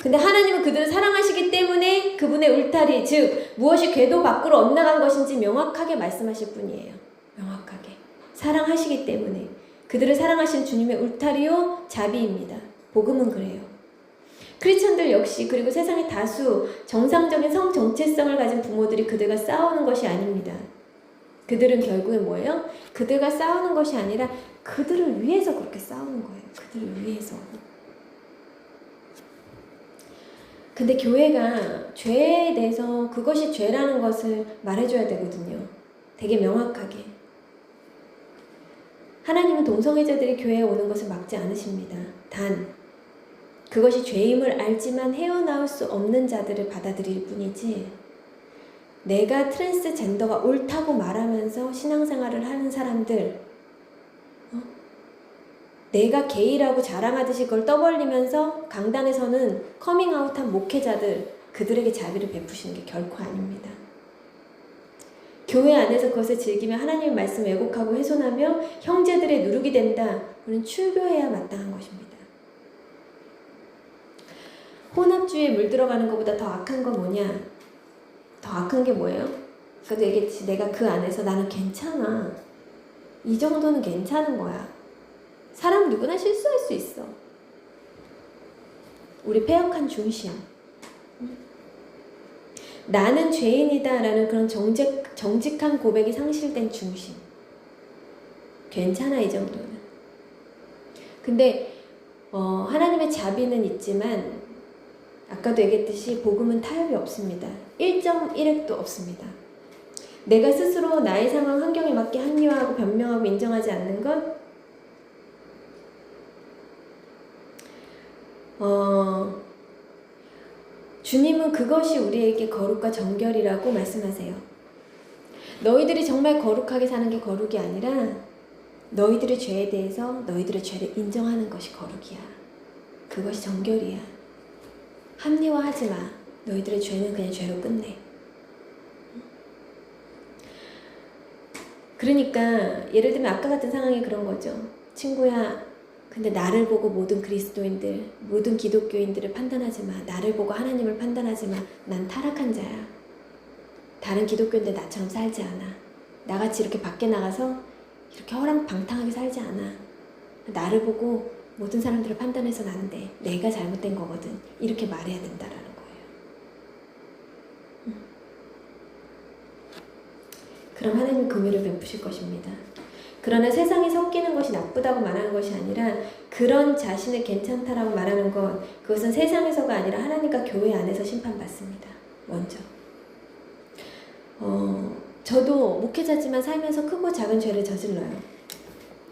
근데 하나님은 그들을 사랑하시기 때문에 그분의 울타리, 즉 무엇이 궤도 밖으로 엇나간 것인지 명확하게 말씀하실 분이에요. 명확하게. 사랑하시기 때문에. 그들을 사랑하시는 주님의 울타리요 자비입니다. 복음은 그래요. 크리스천들 역시, 그리고 세상의 다수 정상적인 성 정체성을 가진 부모들이 그들과 싸우는 것이 아닙니다. 그들은 결국엔 뭐예요? 그들과 싸우는 것이 아니라 그들을 위해서 그렇게 싸우는 거예요. 그들을 위해서. 근데 교회가 죄에 대해서 그것이 죄라는 것을 말해줘야 되거든요. 되게 명확하게. 하나님은 동성애자들이 교회에 오는 것을 막지 않으십니다. 단 그것이 죄임을 알지만 헤어나올 수 없는 자들을 받아들일 뿐이지, 내가 트랜스젠더가 옳다고 말하면서 신앙생활을 하는 사람들, 내가 게이라고 자랑하듯이 그걸 떠벌리면서 강단에서는 커밍아웃한 목회자들, 그들에게 자비를 베푸시는 게 결코 아닙니다. 교회 안에서 그것을 즐기며 하나님의 말씀을 왜곡하고 훼손하며 형제들의 누룩이 된다. 우리는 출교해야 마땅한 것입니다. 혼합주의에 물들어가는 것보다 더 악한 건 뭐냐? 더 악한 게 뭐예요? 그래도 얘기했지. 내가 그 안에서 나는 괜찮아. 이 정도는 괜찮은 거야. 사람 누구나 실수할 수 있어. 우리 패역한 중심. 나는 죄인이다 라는 그런 정직한 고백이 상실된 중심. 괜찮아, 이 정도는. 근데 하나님의 자비는 있지만 아까도 얘기했듯이 복음은 타협이 없습니다. 1.1획도 없습니다. 내가 스스로 나의 상황, 환경에 맞게 합리화하고 변명하고 인정하지 않는 것, 주님은 그것이 우리에게 거룩과 정결이라고 말씀하세요. 너희들이 정말 거룩하게 사는 게 거룩이 아니라 너희들의 죄에 대해서 너희들의 죄를 인정하는 것이 거룩이야. 그것이 정결이야. 합리화하지 마. 너희들의 죄는 그냥 죄로 끝내. 그러니까 예를 들면 아까 같은 상황이 그런 거죠. 친구야, 근데 나를 보고 모든 그리스도인들, 모든 기독교인들을 판단하지 마. 나를 보고 하나님을 판단하지 마. 난 타락한 자야. 다른 기독교인들 나처럼 살지 않아. 나같이 이렇게 밖에 나가서 이렇게 허랑방탕하게 살지 않아. 나를 보고 모든 사람들을 판단해서는 안 돼. 내가 잘못된 거거든. 이렇게 말해야 된다라는 거예요. 그럼 하나님 긍휼을 베푸실 것입니다. 그러나 세상이 섞이는 것이 나쁘다고 말하는 것이 아니라 그런 자신을 괜찮다라고 말하는 것, 그것은 세상에서가 아니라 하나님과 교회 안에서 심판받습니다. 먼저. 저도 목회자지만 살면서 크고 작은 죄를 저질러요.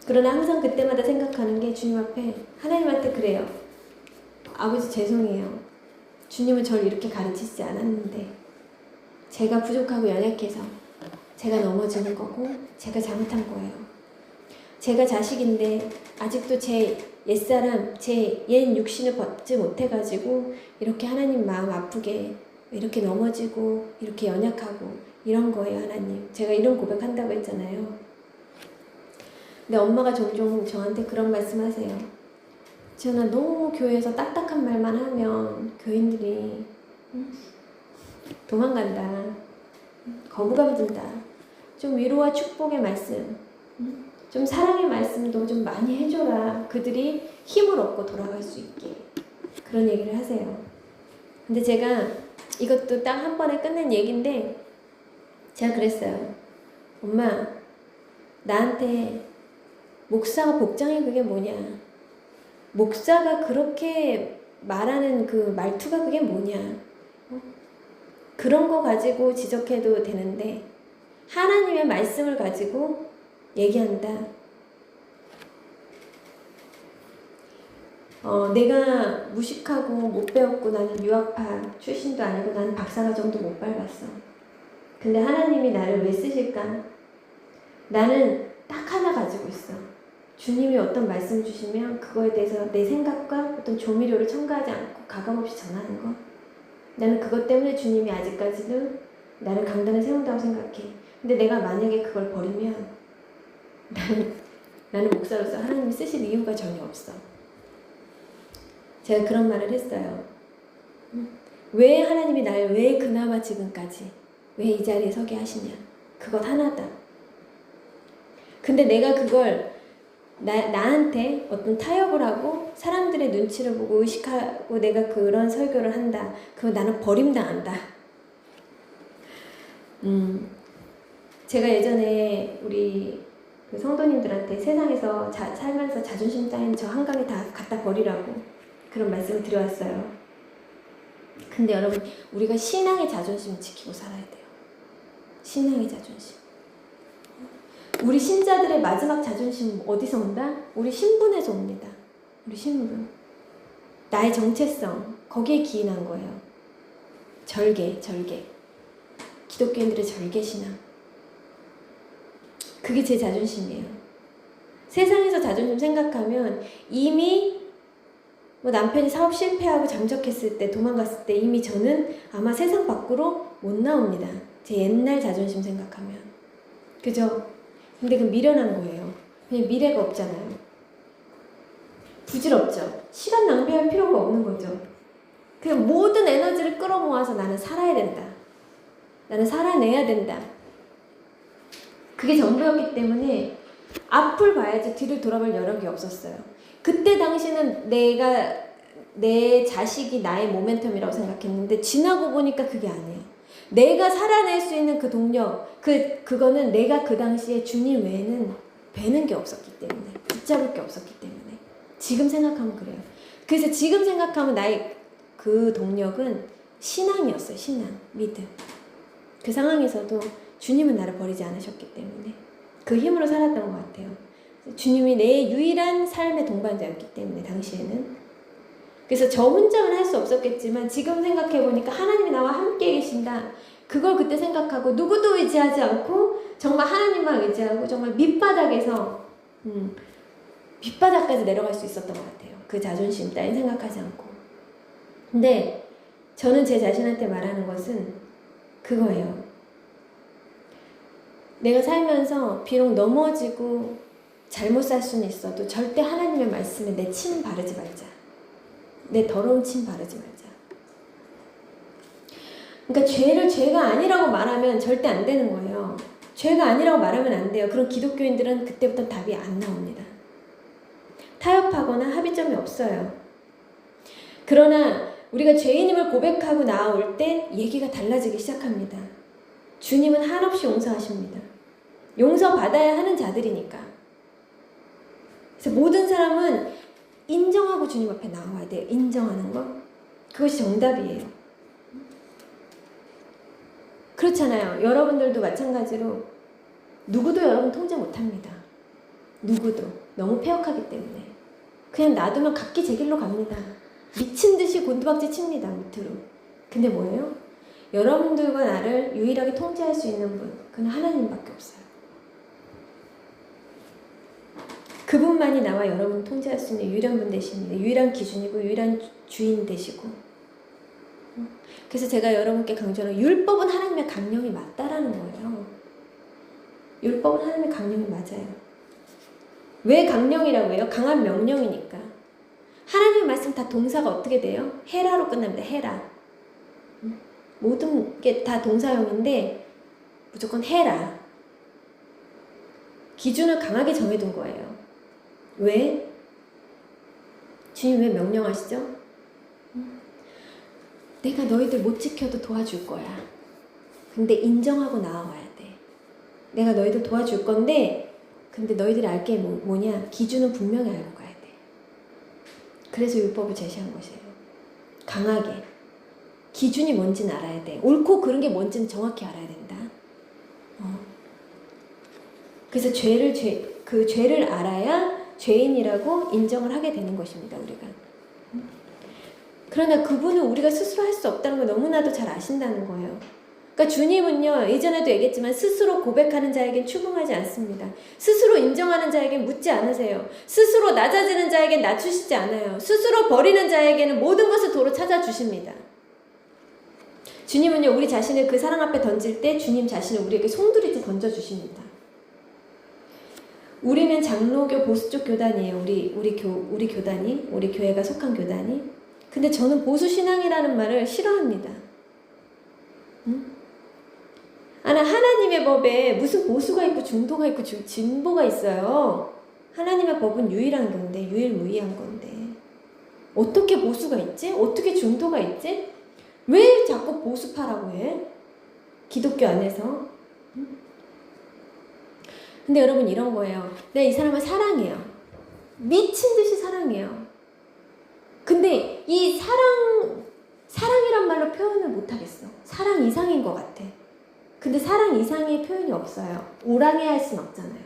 그러나 항상 그때마다 생각하는 게 주님 앞에 하나님한테 그래요. 아버지 죄송해요. 주님은 저를 이렇게 가르치지 않았는데 제가 부족하고 연약해서 제가 넘어지는 거고 제가 잘못한 거예요. 제가 자식인데 아직도 제 옛사람, 제 옛 육신을 벗지 못해가지고 이렇게 하나님 마음 아프게 이렇게 넘어지고 이렇게 연약하고 이런 거예요. 하나님, 제가 이런 고백한다고 했잖아요. 근데 엄마가 종종 저한테 그런 말씀 하세요. 지연아, 너무 교회에서 딱딱한 말만 하면 교인들이 도망간다, 거부감 든다. 좀 위로와 축복의 말씀, 좀 사랑의 말씀도 좀 많이 해줘라. 그들이 힘을 얻고 돌아갈 수 있게. 그런 얘기를 하세요. 근데 제가 이것도 딱 한 번에 끝낸 얘기인데 제가 그랬어요. 엄마, 나한테 목사가 복장이 그게 뭐냐, 목사가 그렇게 말하는 그 말투가 그게 뭐냐, 그런 거 가지고 지적해도 되는데 하나님의 말씀을 가지고 얘기한다. 내가 무식하고 못 배웠고 나는 유학파 출신도 아니고 나는 박사과정도 못 밟았어. 근데 하나님이 나를 왜 쓰실까? 나는 딱 하나 가지고 있어. 주님이 어떤 말씀 주시면 그거에 대해서 내 생각과 어떤 조미료를 첨가하지 않고 가감없이 전하는 거. 나는 그것 때문에 주님이 아직까지도 나를 강단에 세운다고 생각해. 근데 내가 만약에 그걸 버리면 나는 목사로서 하나님이 쓰실 이유가 전혀 없어. 제가 그런 말을 했어요. 왜 하나님이 날 왜 그나마 지금까지 왜 이 자리에 서게 하시냐. 그것 하나다. 근데 내가 그걸 나한테 어떤 타협을 하고 사람들의 눈치를 보고 의식하고 내가 그런 설교를 한다. 그럼 나는 버림당한다. 제가 예전에 우리 그 성도님들한테 세상에서 살면서 자존심 따윈 저 한강에 다 갖다 버리라고 그런 말씀을 드려왔어요. 근데 여러분, 우리가 신앙의 자존심 지키고 살아야 돼요. 신앙의 자존심. 우리 신자들의 마지막 자존심 어디서 온다? 우리 신분에서 옵니다. 우리 신분. 나의 정체성, 거기에 기인한 거예요. 절개. 기독교인들의 절개신앙. 그게 제 자존심이에요. 세상에서 자존심 생각하면 이미 남편이 사업 실패하고 잠적했을 때, 도망갔을 때 이미 저는 아마 세상 밖으로 못 나옵니다. 제 옛날 자존심 생각하면. 그죠? 근데 그 미련한 거예요. 그냥 미래가 없잖아요. 부질없죠. 시간 낭비할 필요가 없는 거죠. 그냥 모든 에너지를 끌어모아서 나는 살아야 된다. 나는 살아내야 된다. 그게 전부였기 때문에 앞을 봐야지 뒤를 돌아볼 여력이 없었어요. 그때 당시는 내 자식이 나의 모멘텀이라고 생각했는데 지나고 보니까 그게 아니에요. 내가 살아낼 수 있는 그 동력, 그거는 내가 그 당시에 주님 외에는 배는 게 없었기 때문에, 붙잡을 게 없었기 때문에. 지금 생각하면 그래요. 그래서 지금 생각하면 나의 그 동력은 신앙이었어요. 신앙, 믿음. 그 상황에서도 주님은 나를 버리지 않으셨기 때문에 그 힘으로 살았던 것 같아요. 주님이 내 유일한 삶의 동반자였기 때문에 당시에는. 그래서 저 혼자만 할 수 없었겠지만 지금 생각해보니까 하나님이 나와 함께 계신다. 그걸 그때 생각하고 누구도 의지하지 않고 정말 하나님만 의지하고 정말 밑바닥에서 밑바닥까지 내려갈 수 있었던 것 같아요. 그 자존심 따윈 생각하지 않고. 근데 저는 제 자신한테 말하는 것은 그거예요. 내가 살면서 비록 넘어지고 잘못 살 수는 있어도 절대 하나님의 말씀에 내 침 바르지 말자. 내 더러운 침 바르지 말자. 그러니까 죄를 죄가 아니라고 말하면 절대 안 되는 거예요. 죄가 아니라고 말하면 안 돼요. 그런 기독교인들은 그때부터 답이 안 나옵니다. 타협하거나 합의점이 없어요. 그러나 우리가 죄인임을 고백하고 나올 때 얘기가 달라지기 시작합니다. 주님은 한없이 용서하십니다. 용서받아야 하는 자들이니까. 그래서 모든 사람은 인정하고 주님 앞에 나와야 돼요. 인정하는 거. 그것이 정답이에요. 그렇잖아요. 여러분들도 마찬가지로 누구도 여러분 통제 못합니다. 누구도. 너무 폐역하기 때문에. 그냥 놔두면 각기 제 길로 갑니다. 미친 듯이 곤두박질 칩니다. 밑으로. 근데 뭐예요? 여러분들과 나를 유일하게 통제할 수 있는 분, 그는 하나님밖에 없어요. 그분만이 나와 여러분을 통제할 수 있는 유일한 분 되십니다. 유일한 기준이고 유일한 주인 되시고. 그래서 제가 여러분께 강조하는 율법은 하나님의 강령이 맞다라는 거예요. 율법은 하나님의 강령이 맞아요. 왜 강령이라고 해요? 강한 명령이니까. 하나님의 말씀 다 동사가 어떻게 돼요? 헤라로 끝납니다. 헤라. 모든 게 다 동사형인데 무조건 헤라. 기준을 강하게 정해둔 거예요. 왜? 주님 왜 명령하시죠? 내가 너희들 못 지켜도 도와줄 거야. 근데 인정하고 나와야 돼. 내가 너희들 도와줄 건데 근데 너희들이 알 게 뭐냐? 기준은 분명히 알고 가야 돼. 그래서 율법을 제시한 것이에요. 강하게. 기준이 뭔지는 알아야 돼. 옳고 그른 게 뭔지는 정확히 알아야 된다. 그래서 그 죄를 알아야 죄인이라고 인정을 하게 되는 것입니다. 우리가. 그러나 그분은 우리가 스스로 할 수 없다는 걸 너무나도 잘 아신다는 거예요. 그러니까 주님은요, 예전에도 얘기했지만 스스로 고백하는 자에겐 추궁하지 않습니다. 스스로 인정하는 자에겐 묻지 않으세요. 스스로 낮아지는 자에겐 낮추시지 않아요. 스스로 버리는 자에게는 모든 것을 도로 찾아주십니다. 주님은요, 우리 자신을 그 사랑 앞에 던질 때 주님 자신을 우리에게 송두리째 던져주십니다. 우리는 장로교 보수 쪽 교단이에요. 우리 교단이, 우리 교회가 속한 교단이. 근데 저는 보수 신앙이라는 말을 싫어합니다. 하나님의 법에 무슨 보수가 있고 중도가 있고 진보가 있어요. 하나님의 법은 유일한 건데, 유일무이한 건데. 어떻게 보수가 있지? 어떻게 중도가 있지? 왜 자꾸 보수파라고 해? 기독교 안에서. 근데 여러분 이런 거예요. 내가 이 사람을 사랑해요. 미친 듯이 사랑해요. 근데 이 사랑이란 말로 표현을 못하겠어. 사랑 이상인 것 같아. 근데 사랑 이상의 표현이 없어요. 오랑해 할 순 없잖아요.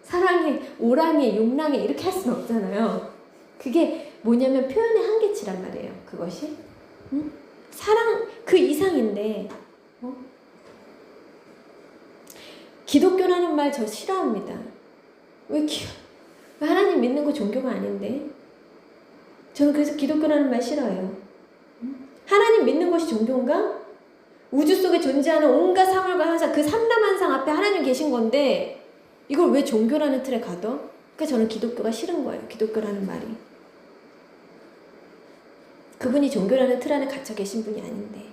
사랑해, 오랑해, 용랑해 이렇게 할 순 없잖아요. 그게 뭐냐면 표현의 한계치란 말이에요. 그것이. 사랑 그 이상인데 기독교라는 말 저 싫어합니다. 왜 하나님 믿는 거 종교가 아닌데? 저는 그래서 기독교라는 말 싫어요. 하나님 믿는 것이 종교인가? 우주 속에 존재하는 온갖 사물과 항상 그 삼라만상 앞에 하나님 계신 건데 이걸 왜 종교라는 틀에 가둬? 그러니까 저는 기독교가 싫은 거예요. 기독교라는 말이. 그분이 종교라는 틀 안에 갇혀 계신 분이 아닌데.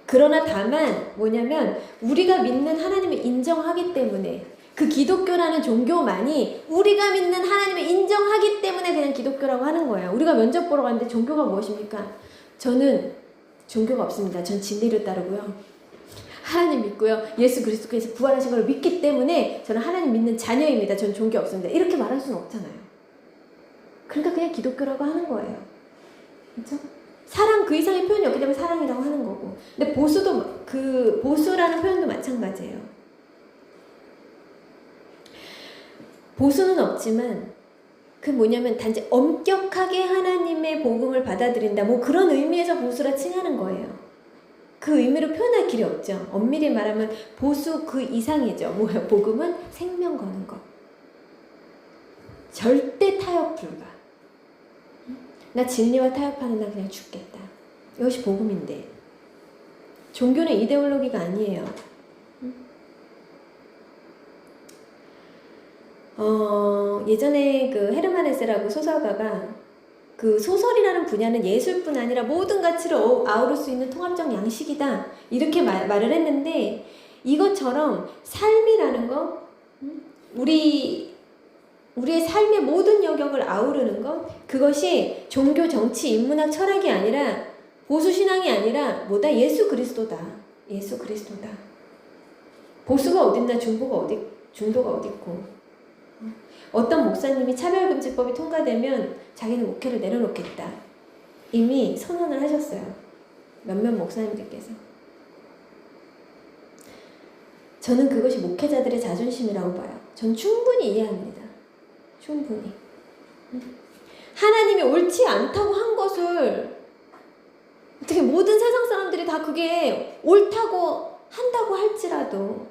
그러나 다만 뭐냐면 우리가 믿는 하나님을 인정하기 때문에 그 기독교라는 종교만이 우리가 믿는 하나님을 인정하기 때문에 그냥 기독교라고 하는 거예요. 우리가 면접 보러 갔는데 종교가 무엇입니까? 저는 종교가 없습니다. 전 진리를 따르고요. 하나님 믿고요. 예수 그리스도께서 부활하신 걸 믿기 때문에 저는 하나님 믿는 자녀입니다. 저는 종교 없습니다. 이렇게 말할 수는 없잖아요. 그러니까 그냥 기독교라고 하는 거예요. 그렇죠? 사랑 그 이상의 표현이 없기 때문에 사랑이라고 하는 거고. 근데 보수라는 표현도 마찬가지예요. 보수는 없지만 그 뭐냐면 단지 엄격하게 하나님의 복음을 받아들인다. 뭐 그런 의미에서 보수라 칭하는 거예요. 그 의미로 표현할 길이 없죠. 엄밀히 말하면 보수 그 이상이죠. 뭐야? 복음은 생명 거는 것. 절대 타협 불가. 나 진리와 타협하는 날 그냥 죽겠다. 이것이 복음인데. 종교는 이데올로기가 아니에요. 예전에 그 헤르만 헤세라고 소설가가 그 소설이라는 분야는 예술뿐 아니라 모든 가치를 아우를 수 있는 통합적 양식이다. 이렇게 말을 했는데 이것처럼 삶이라는 거, 우리의 삶의 모든 영역을 아우르는 것, 그것이 종교, 정치, 인문학, 철학이 아니라 보수 신앙이 아니라 뭐다? 예수 그리스도다. 예수 그리스도다. 보수가 어딨나 중도가 어딨고. 어떤 목사님이 차별금지법이 통과되면 자기는 목회를 내려놓겠다. 이미 선언을 하셨어요. 몇몇 목사님들께서. 저는 그것이 목회자들의 자존심이라고 봐요. 전 충분히 이해합니다. 충분히. 하나님이 옳지 않다고 한 것을 어떻게 모든 세상 사람들이 다 그게 옳다고 한다고 할지라도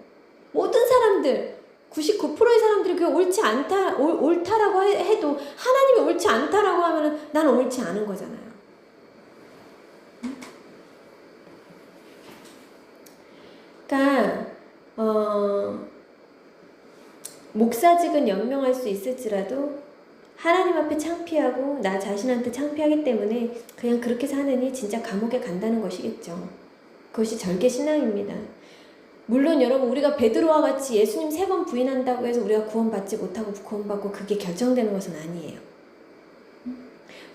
모든 사람들 99%의 사람들이 그게 옳지 않다, 옳다라고 해도 하나님이 옳지 않다라고 하면은 나는 옳지 않은 거잖아요. 그러니까 목사직은 연명할 수 있을지라도 하나님 앞에 창피하고 나 자신한테 창피하기 때문에 그냥 그렇게 사느니 진짜 감옥에 간다는 것이겠죠. 그것이 절개 신앙입니다. 물론 여러분 우리가 베드로와 같이 예수님 3번 부인한다고 해서 우리가 구원받지 못하고 구원받고 그게 결정되는 것은 아니에요.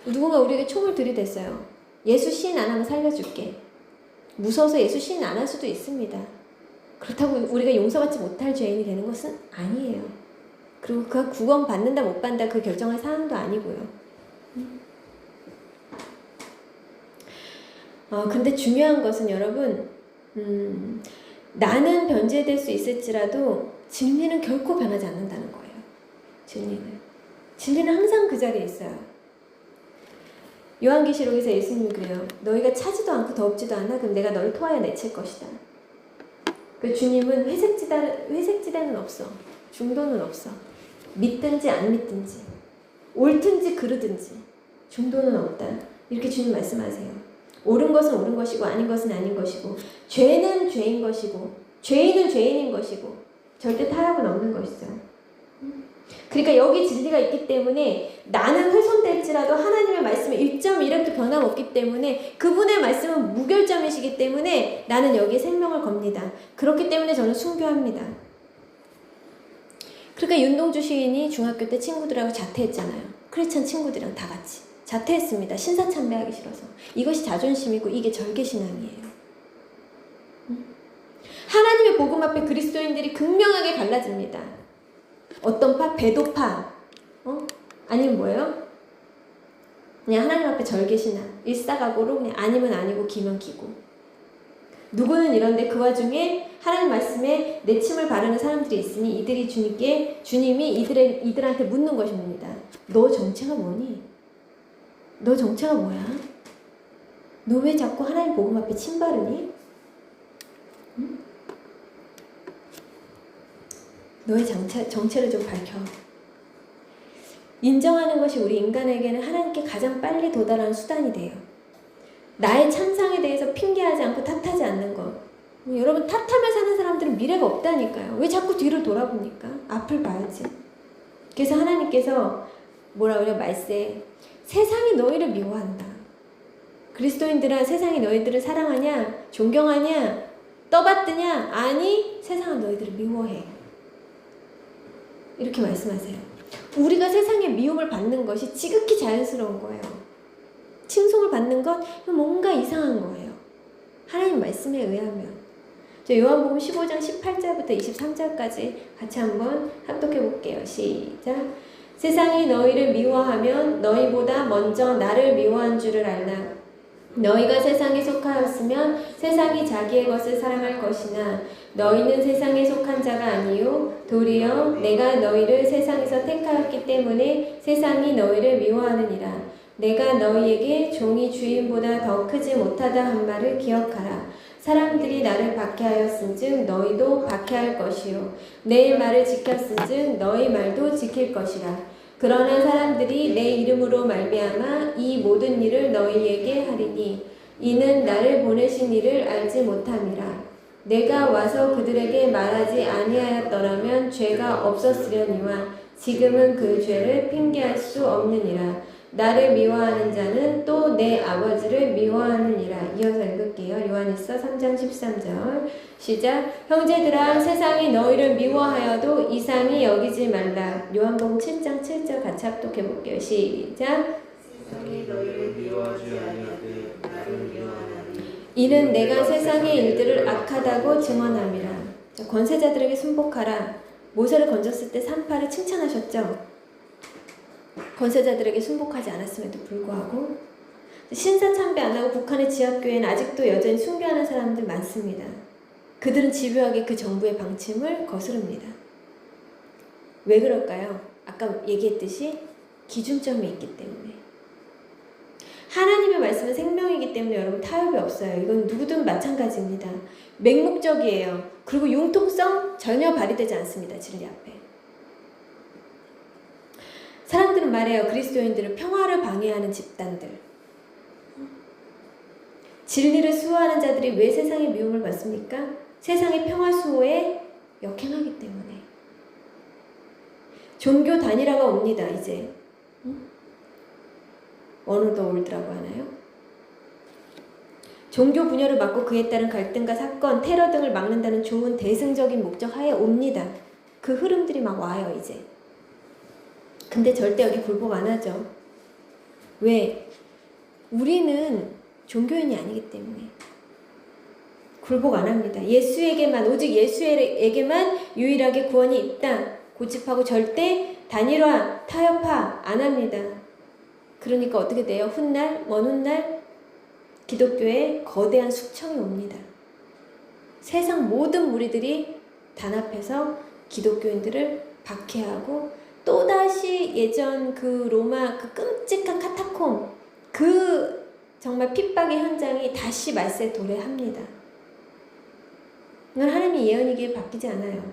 누군가 우리에게 총을 들이댔어요. 예수 시인 안 하면 살려줄게. 무서워서 예수 시인 안 할 수도 있습니다. 그렇다고 우리가 용서받지 못할 죄인이 되는 것은 아니에요. 그리고 그가 구원 받는다 못 받는다 그 결정할 사항도 아니고요. 근데 중요한 것은 여러분 나는 변제될 수 있을지라도 진리는 결코 변하지 않는다는 거예요. 진리는 항상 그 자리에 있어요. 요한계시록에서 예수님이 그래요. 너희가 차지도 않고 더럽지도 않아? 그럼 내가 너를 토하여 내칠 것이다. 그 주님은 회색지대는 없어. 중도는 없어. 믿든지 안 믿든지 옳든지 그르든지 중도는 없다. 이렇게 주님 말씀하세요. 옳은 것은 옳은 것이고 아닌 것은 아닌 것이고 죄는 죄인 것이고 죄인은 죄인인 것이고 절대 타협은 없는 것이죠. 그러니까 여기 진리가 있기 때문에 나는 훼손될지라도 하나님의 말씀에 1.1획도 변함없기 때문에 그분의 말씀은 무결점이시기 때문에 나는 여기에 생명을 겁니다. 그렇기 때문에 저는 순교합니다. 그러니까 윤동주 시인이 중학교 때 친구들하고 자퇴했잖아요. 크리스찬 친구들이랑 다 같이 자퇴했습니다. 신사참배하기 싫어서. 이것이 자존심이고 이게 절개신앙이에요. 하나님의 복음 앞에 그리스도인들이 극명하게 갈라집니다. 어떤 파? 배도파. 아니면 뭐예요? 그냥 하나님 앞에 절개신앙. 일사각오로 그냥 아니면 아니고 기면 기고. 누구는 이런데 그 와중에 하나님 말씀에 내침을 바르는 사람들이 있으니 이들이 주님이 이들한테 묻는 것입니다. 너 정체가 뭐니? 너 정체가 뭐야? 너 왜 자꾸 하나님 복음 앞에 침 바르니? 응? 너의 정체를 좀 밝혀. 인정하는 것이 우리 인간에게는 하나님께 가장 빨리 도달하는 수단이 돼요. 나의 참상에 대해서 핑계하지 않고 탓하지 않는 것. 여러분 탓하며 사는 사람들은 미래가 없다니까요. 왜 자꾸 뒤를 돌아봅니까? 앞을 봐야지. 그래서 하나님께서 뭐라 그래요? 말세. 세상이 너희를 미워한다. 그리스도인들아 세상이 너희들을 사랑하냐? 존경하냐? 떠받드냐? 아니 세상은 너희들을 미워해. 이렇게 말씀하세요. 우리가 세상의 미움을 받는 것이 지극히 자연스러운 거예요. 칭송을 받는 것 뭔가 이상한 거예요. 하나님 말씀에 의하면. 요한복음 15장 18절부터 23절까지 같이 한번 합독해 볼게요. 시작. 세상이 너희를 미워하면 너희보다 먼저 나를 미워한 줄을 알라. 너희가 세상에 속하였으면 세상이 자기의 것을 사랑할 것이나 너희는 세상에 속한 자가 아니요 도리어 내가 너희를 세상에서 택하였기 때문에 세상이 너희를 미워하느니라. 내가 너희에게 종이 주인보다 더 크지 못하다 한 말을 기억하라. 사람들이 나를 박해하였은즉 너희도 박해할 것이요 내 말을 지켰은즉 너희 말도 지킬 것이라. 그러나 사람들이 내 이름으로 말미암아 이 모든 일을 너희에게 하리니 이는 나를 보내신 이를 알지 못함이라. 내가 와서 그들에게 말하지 아니하였더라면 죄가 없었으려니와 지금은 그 죄를 핑계할 수 없느니라. 나를 미워하는 자는 또 내 아버지를 미워하느니라. 이어서 읽을게요. 요한일서 3장 13절 시작. 형제들아 세상이 너희를 미워하여도 이상히 여기지 말라. 요한복음 7장 7절 같이 합독해 볼게요. 시작. 세상이 너희를 미워하지 아니하되 나를 미워하나니 이는 내가 세상의 일들을 악하다고 증언함이라. 권세자들에게 순복하라. 모세를 건졌을 때 산파를 칭찬하셨죠. 권세자들에게 순복하지 않았음에도 불구하고 신사 참배 안 하고 북한의 지하교회는 아직도 여전히 순교하는 사람들 많습니다. 그들은 집요하게 그 정부의 방침을 거스릅니다. 왜 그럴까요? 아까 얘기했듯이 기준점이 있기 때문에. 하나님의 말씀은 생명이기 때문에 여러분 타협이 없어요. 이건 누구든 마찬가지입니다. 맹목적이에요. 그리고 융통성 전혀 발휘되지 않습니다. 진리 앞에. 사람들은 말해요. 그리스도인들은 평화를 방해하는 집단들. 진리를 수호하는 자들이 왜 세상의 미움을 받습니까? 세상의 평화 수호에 역행하기 때문에. 종교 단일화가 옵니다. 이제. 원어더 올드라고 하나요? 종교 분열을 막고 그에 따른 갈등과 사건, 테러 등을 막는다는 좋은 대승적인 목적 하에 옵니다. 그 흐름들이 막 와요, 이제. 근데 절대 여기 굴복 안 하죠. 왜? 우리는 종교인이 아니기 때문에. 굴복 안 합니다. 예수에게만, 오직 예수에게만 유일하게 구원이 있다. 고집하고 절대 단일화, 타협화 안 합니다. 그러니까 어떻게 돼요? 훗날, 먼 훗날 기독교에 거대한 숙청이 옵니다. 세상 모든 무리들이 단합해서 기독교인들을 박해하고 또다시 예전 그 로마 그 끔찍한 카타콤 그 정말 핍박의 현장이 다시 말세 도래합니다. 이건 하나님의 예언이기에 바뀌지 않아요.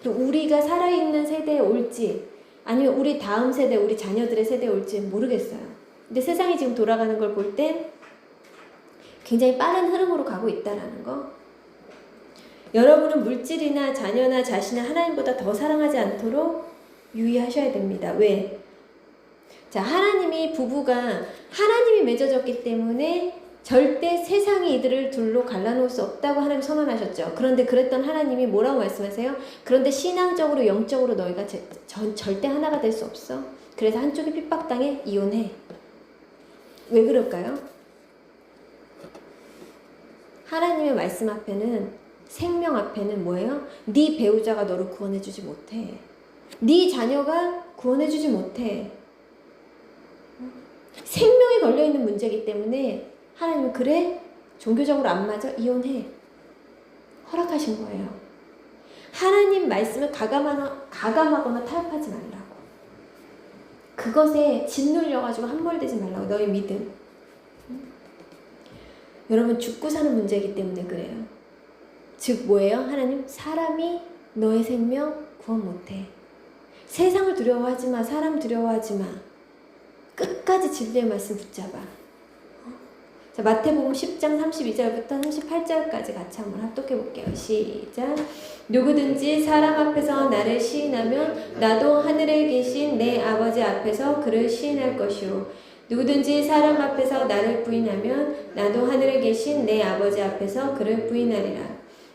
또 우리가 살아있는 세대에 올지 아니면 우리 다음 세대, 우리 자녀들의 세대에 올지 모르겠어요. 근데 세상이 지금 돌아가는 걸 볼 때 굉장히 빠른 흐름으로 가고 있다는 거. 여러분은 물질이나 자녀나 자신을 하나님보다 더 사랑하지 않도록 유의하셔야 됩니다. 왜? 자, 하나님이 부부가 하나님이 맺어졌기 때문에 절대 세상이 이들을 둘로 갈라놓을 수 없다고 하나님 선언하셨죠. 그런데 그랬던 하나님이 뭐라고 말씀하세요? 그런데 신앙적으로 영적으로 너희가 절대 하나가 될 수 없어. 그래서 한쪽이 핍박당해 이혼해. 왜 그럴까요? 하나님의 말씀 앞에는 생명 앞에는 뭐예요? 네 배우자가 너를 구원해주지 못해. 네 자녀가 구원해주지 못해. 생명이 걸려있는 문제이기 때문에 하나님은 그래? 종교적으로 안 맞아? 이혼해. 허락하신 거예요. 하나님 말씀을 가감하거나 타협하지 말라고. 그것에 짓눌려가지고 함몰되지 말라고. 너의 믿음. 여러분 죽고 사는 문제이기 때문에 그래요. 즉 뭐예요? 하나님 사람이 너의 생명 구원 못해. 세상을 두려워하지 마. 사람 두려워하지 마. 끝까지 진리의 말씀 붙잡아. 자, 마태복음 10장 32절부터 38절까지 같이 한번 합독해 볼게요. 시작. 누구든지 사람 앞에서 나를 시인하면 나도 하늘에 계신 내 아버지 앞에서 그를 시인할 것이요. 누구든지 사람 앞에서 나를 부인하면 나도 하늘에 계신 내 아버지 앞에서 그를 부인하리라.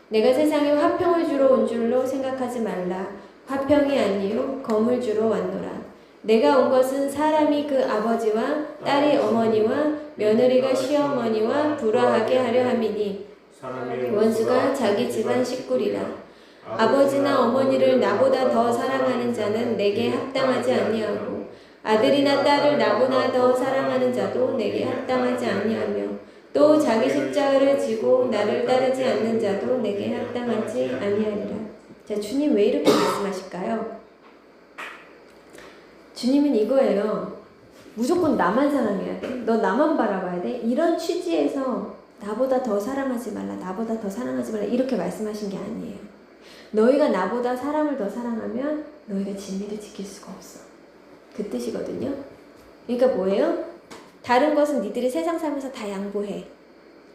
내가 세상에 화평을 주러 온 줄로 생각하지 말라. 화평이 아니요 검을 주러 왔노라. 내가 온 것은 사람이 그 아버지와 딸이 어머니와 며느리가 시어머니와 불화하게 하려 함이니 원수가 자기 집안 식구리라. 아버지나 어머니를 나보다 더 사랑하는 자는 내게 합당하지 아니하고 아들이나 딸을 나보다 더 사랑하는 자도 내게 합당하지 아니하며 또 자기 십자가를 지고 나를 따르지 않는 자도 내게 합당하지 아니하리라. 자, 주님 왜 이렇게 말씀하실까요? 주님은 이거예요. 무조건 나만 사랑해야 돼. 너 나만 바라봐야 돼. 이런 취지에서 나보다 더 사랑하지 말라. 나보다 더 사랑하지 말라. 이렇게 말씀하신 게 아니에요. 너희가 나보다 사람을 더 사랑하면 너희가 진리를 지킬 수가 없어. 그 뜻이거든요. 그러니까 뭐예요? 다른 것은 니들이 세상 살면서 다 양보해.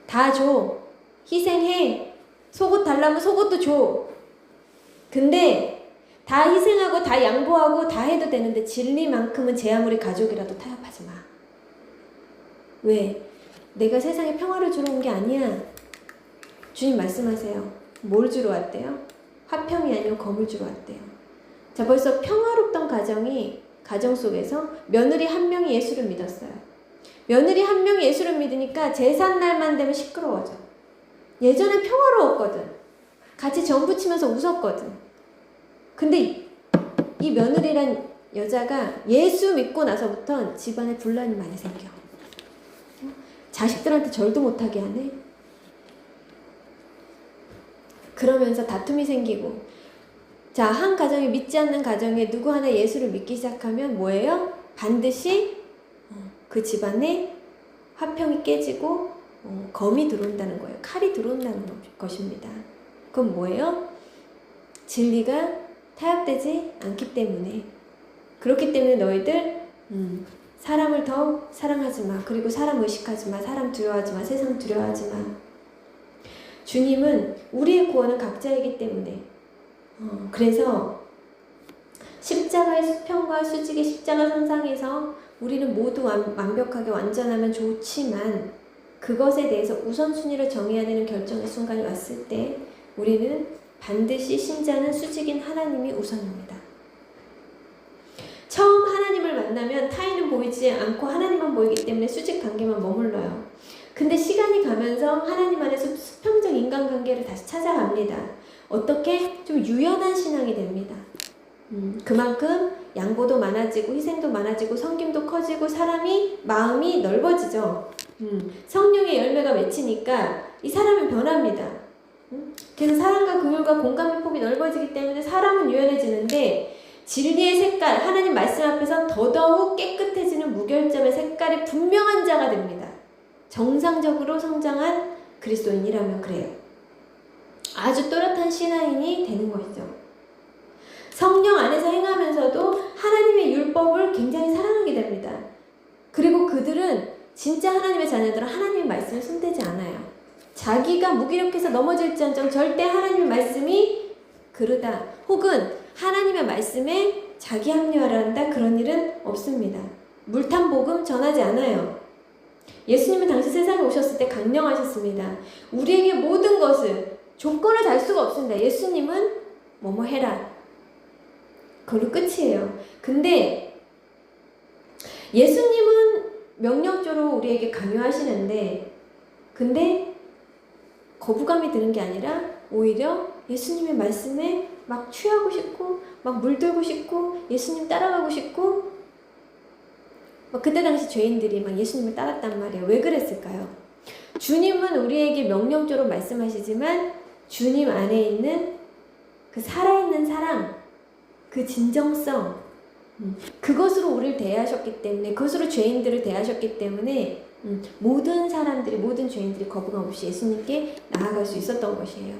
다 줘. 희생해. 속옷 달라면 속옷도 줘. 근데 다 희생하고 다 양보하고 다 해도 되는데 진리만큼은 제 아무리 가족이라도 타협하지 마. 왜? 내가 세상에 평화를 주러 온 게 아니야. 주님 말씀하세요. 뭘 주러 왔대요? 화평이 아니고 검을 주러 왔대요. 자, 벌써 평화롭던 가정 속에서 며느리 한 명이 예수를 믿었어요. 며느리 한 명이 예수를 믿으니까 제삿날만 되면 시끄러워져. 예전엔 평화로웠거든. 같이 전 부치면서 웃었거든. 근데 이 며느리란 여자가 예수 믿고 나서부터 집안에 분란이 많이 생겨. 자식들한테 절도 못하게 하네. 그러면서 다툼이 생기고, 자, 한 가정에, 믿지 않는 가정에 누구 하나 예수를 믿기 시작하면 뭐예요? 반드시 그 집안에 화평이 깨지고 검이 들어온다는 거예요. 칼이 들어온다는 것입니다. 그건 뭐예요? 진리가 타협되지 않기 때문에. 그렇기 때문에 너희들 사람을 더 사랑하지 마. 그리고 사람 의식하지 마. 사람 두려워하지 마. 세상 두려워하지 마. 주님은 우리의 구원은 각자이기 때문에 그래서 십자가의 수평과 수직의 십자가 선상에서 우리는 모두 완벽하게 완전하면 좋지만 그것에 대해서 우선순위를 정해야 되는 결정의 순간이 왔을 때 우리는 반드시 신자는 수직인 하나님이 우선입니다. 처음 하나님을 만나면 타인은 보이지 않고 하나님만 보이기 때문에 수직 관계만 머물러요. 근데 시간이 가면서 하나님 안에서 수평적 인간관계를 다시 찾아갑니다. 어떻게? 좀 유연한 신앙이 됩니다. 그만큼 양보도 많아지고 희생도 많아지고 섬김도 커지고 마음이 넓어지죠. 성령의 열매가 맺히니까 이 사람은 변합니다. 그래서 사랑과 긍휼과 공감의 폭이 넓어지기 때문에 사람은 유연해지는데 진리의 색깔, 하나님 말씀 앞에서 더더욱 깨끗해지는 무결점의 색깔이 분명한 자가 됩니다. 정상적으로 성장한 그리스도인이라면 그래요. 아주 또렷한 신앙인이 되는 것이죠. 성령 안에서 행하면서도 하나님의 율법을 굉장히 사랑하게 됩니다. 그리고 그들은 진짜 하나님의 자녀들은 하나님의 말씀에 손대지 않아요. 자기가 무기력해서 넘어질지언정 절대 하나님의 말씀이 그르다 혹은 하나님의 말씀에 자기 합리화를 한다 그런 일은 없습니다. 물탄 복음 전하지 않아요. 예수님은 당시 세상에 오셨을 때 강령하셨습니다. 우리에게 모든 것을 조건을 달 수가 없습니다. 예수님은 뭐뭐 해라. 그걸로 끝이에요. 근데 예수님은 명령적으로 우리에게 강요하시는데 근데 거부감이 드는 게 아니라 오히려 예수님의 말씀에 막 취하고 싶고 막 물들고 싶고 예수님 따라가고 싶고 막 그때 당시 죄인들이 막 예수님을 따랐단 말이에요. 왜 그랬을까요? 주님은 우리에게 명령적으로 말씀하시지만 주님 안에 있는 그 살아있는 사랑, 그 진정성, 그것으로 우리를 대하셨기 때문에, 그것으로 죄인들을 대하셨기 때문에 모든 사람들이, 모든 죄인들이 거부감 없이 예수님께 나아갈 수 있었던 것이에요.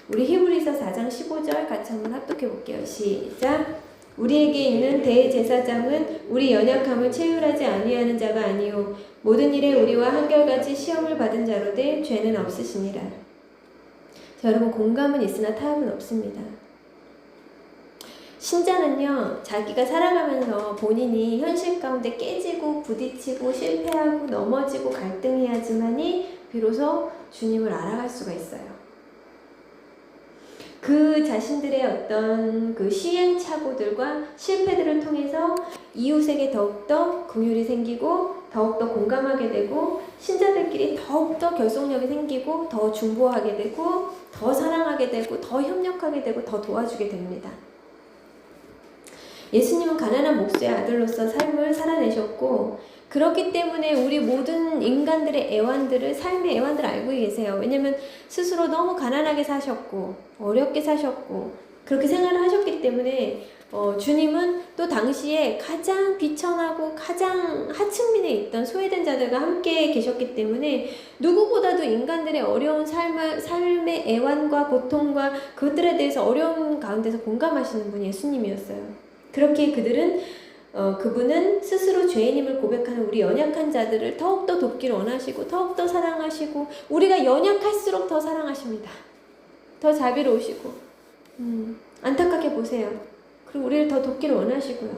우리 히브리서 4장 15절 같이 한번 합독해 볼게요. 시작. 우리에게 있는 대제사장은 우리 연약함을 체휼하지 아니하는 자가 아니요 모든 일에 우리와 한결같이 시험을 받은 자로되 죄는 없으시니라. 자, 여러분 공감은 있으나 타협은 없습니다. 신자는요, 자기가 살아가면서 본인이 현실 가운데 깨지고 부딪히고 실패하고 넘어지고 갈등해야지만이 비로소 주님을 알아갈 수가 있어요. 그 자신들의 어떤 그 시행착오들과 실패들을 통해서 이웃에게 더욱더 긍휼이 생기고 더욱더 공감하게 되고 신자들끼리 더욱더 결속력이 생기고 더 중보하게 되고 더 사랑하게 되고 더 협력하게 되고 더 도와주게 됩니다. 예수님은 가난한 목수의 아들로서 삶을 살아내셨고 그렇기 때문에 우리 모든 인간들의 애환들을 삶의 애환들을 알고 계세요. 왜냐하면 스스로 너무 가난하게 사셨고 어렵게 사셨고 그렇게 생활을 하셨기 때문에 주님은 또 당시에 가장 비천하고 가장 하층민에 있던 소외된 자들과 함께 계셨기 때문에 누구보다도 인간들의 어려운 삶의 애환과 고통과 그것들에 대해서 어려운 가운데서 공감하시는 분이 예수님이었어요. 그렇게 그분은 스스로 죄인임을 고백하는 우리 연약한 자들을 더욱더 돕기를 원하시고 더욱더 사랑하시고 우리가 연약할수록 더 사랑하십니다. 더 자비로우시고 안타깝게 보세요. 그리고 우리를 더 돕기를 원하시고요.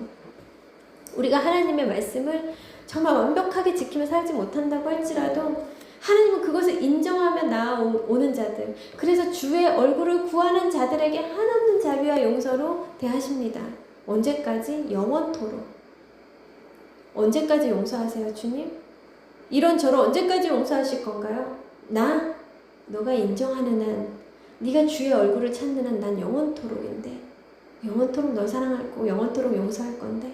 우리가 하나님의 말씀을 정말 완벽하게 지키며 살지 못한다고 할지라도 하나님은 그것을 인정하며 나아오는 자들, 그래서 주의 얼굴을 구하는 자들에게 한없는 자비와 용서로 대하십니다. 언제까지? 영원토록. 언제까지 용서하세요, 주님? 이런 저를 언제까지 용서하실 건가요? 너가 인정하는 한, 네가 주의 얼굴을 찾는 한 난 영원토록인데, 영원토록 널 사랑할 거고 영원토록 용서할 건데.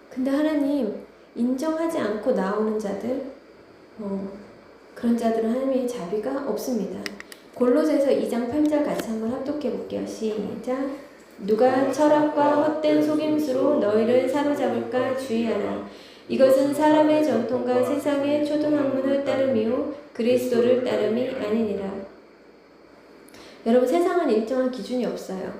근데 하나님 인정하지 않고 나오는 자들, 그런 자들은 하나님의 자비가 없습니다. 골로새서 2장 8절 같이 한번 합독해 볼게요. 시작. 누가 철학과 헛된 속임수로 너희를 사로잡을까 주의하라. 이것은 사람의 전통과 세상의 초등학문을 따름이요 그리스도를 따름이 아니니라. 여러분, 세상은 일정한 기준이 없어요.